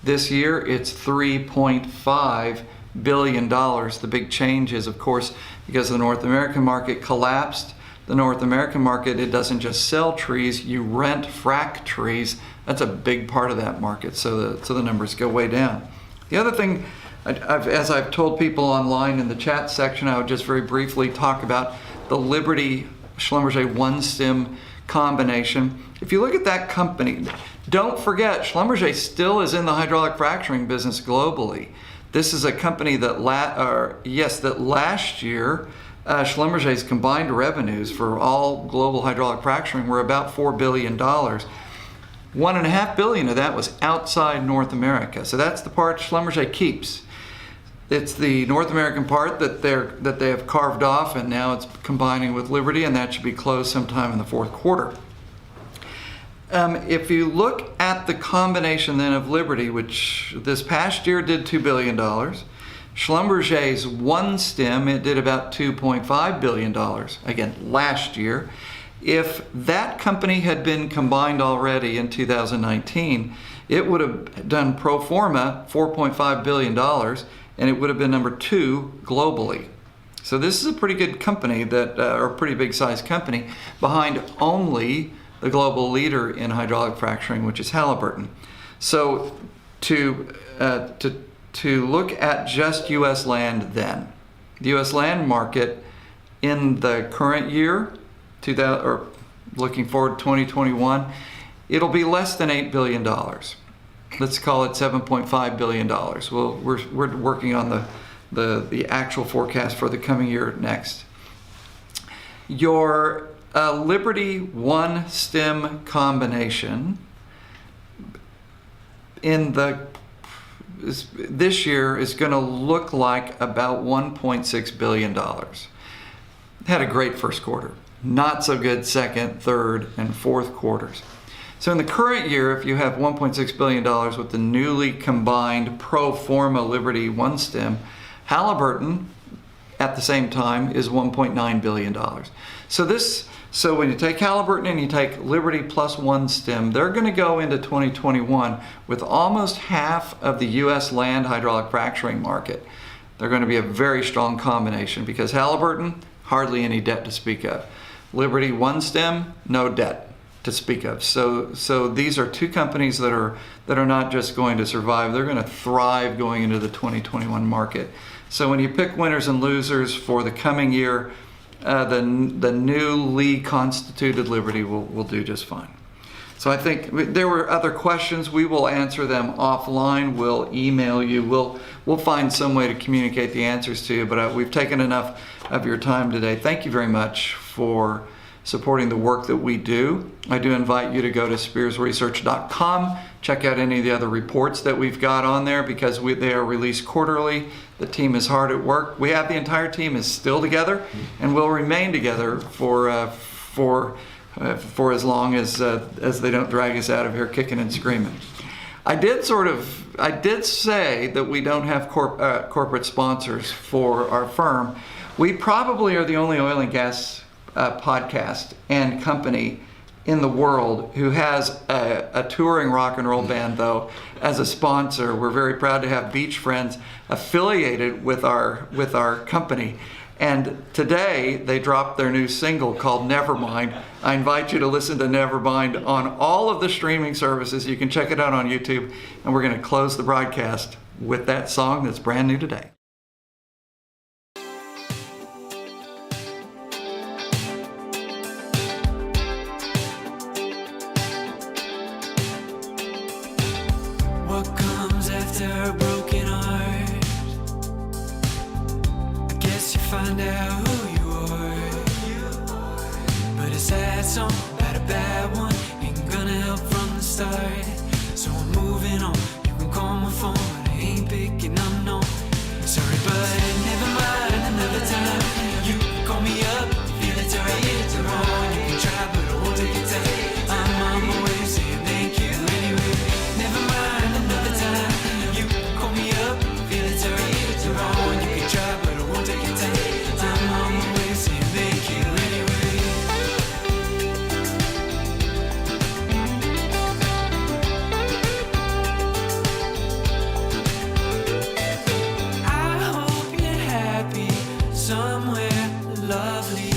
This year it's $3.5 billion. The big change is, of course, because the North American market collapsed. The North American market, it doesn't just sell trees, you rent frac trees. That's a big part of that market, so the numbers go way down. The other thing, as I've told people online in the chat section, I would just very briefly talk about the Liberty Schlumberger one-stim combination. If you look at that company, don't forget, Schlumberger still is in the hydraulic fracturing business globally. This is a company that last year, Schlumberger's combined revenues for all global hydraulic fracturing were about $4 billion. $1.5 billion of that was outside North America. So that's the part Schlumberger keeps. It's the North American part that they have carved off, and now it's combining with Liberty, and that should be closed sometime in the fourth quarter. If you look at the combination then of Liberty, which this past year did $2 billion, Schlumberger's one-stim, it did about $2.5 billion, again, last year. If that company had been combined already in 2019, it would have done pro forma $4.5 billion, and it would have been number 2 globally. So this is a pretty good company, or a pretty big-sized company, behind only the global leader in hydraulic fracturing, which is Halliburton. So to look at just U.S. land then, the U.S. land market in the current year, looking forward to 2021, it'll be less than $8 billion. Let's call it $7.5 billion. We're working on the actual forecast for the coming year next. Your Liberty one-stim combination this year is going to look like about $1.6 billion. Had a great first quarter. Not so good second, third, and fourth quarters. So in the current year, if you have $1.6 billion with the newly combined pro forma Liberty one-stim, Halliburton at the same time is $1.9 billion. So when you take Halliburton and you take Liberty plus one-stim, they're going to go into 2021 with almost half of the U.S. land hydraulic fracturing market. They're going to be a very strong combination because Halliburton, hardly any debt to speak of. Liberty one-stim, no debt to speak of. So these are two companies that are not just going to survive, they're going to thrive going into the 2021 market. So when you pick winners and losers for the coming year, the newly constituted Liberty will do just fine. So I think there were other questions. We will answer them offline. We'll email you. We'll find some way to communicate the answers to you. But we've taken enough of your time today. Thank you very much for supporting the work that we do. I do invite you to go to spearsresearch.com. Check out any of the other reports that we've got on there because they are released quarterly. The team is hard at work. The entire team is still together and will remain together for as long as they don't drag us out of here kicking and screaming. I did say that we don't have corporate sponsors for our firm. We probably are the only oil and gas podcast and company in the world who has a touring rock and roll band, though, as a sponsor. We're very proud to have Beach Friends affiliated with our company. And today they dropped their new single called Nevermind. I invite you to listen to Nevermind on all of the streaming services. You can check it out on YouTube. And we're going to close the broadcast with that song that's brand new today. What comes after a broken heart? I guess you find out who you are. But a sad song about a bad one ain't gonna help from the start. So I'm moving on. You can call my phone, but I ain't picking up, no. Sorry, but never mind, another time. You can call me up, feel it's alright, it's wrong. You can try, but I won't take your time. I'm on my way, saying thank you anyway. Never mind, another time. You can call me up, feel it's alright, it's wrong. You can try, but I won't take your time. I'm on my way, saying thank you anyway. I hope you're happy somewhere lovely.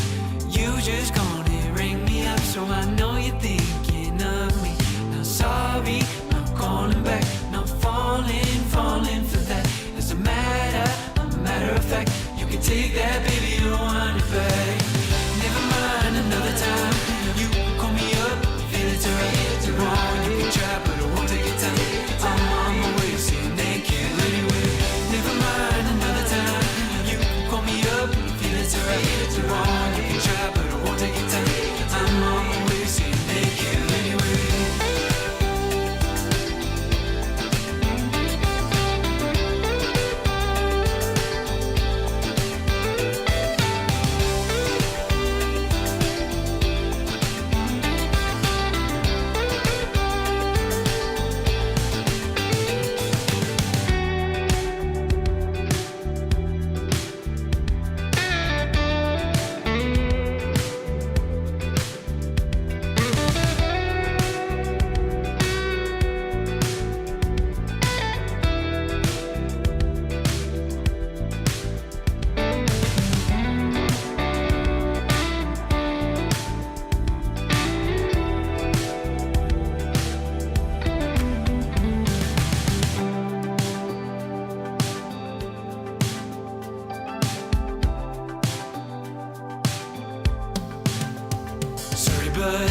You just gonna ring me up, so I know you're thinking of me. Now sorry, I'm calling back, not falling for that. As a matter of fact, you can take that, baby, you don't want it back. Never mind, another time. You can call me up, feel it's alright, it's wrong. You can try, but I won't take your time. I'm on my way, saying thank you anyway. Never mind, another time. You can call me up, feel it's alright, it's wrong. You can try, but I won't take your time. I'm on my way, saying thank you anyway. Sorry, but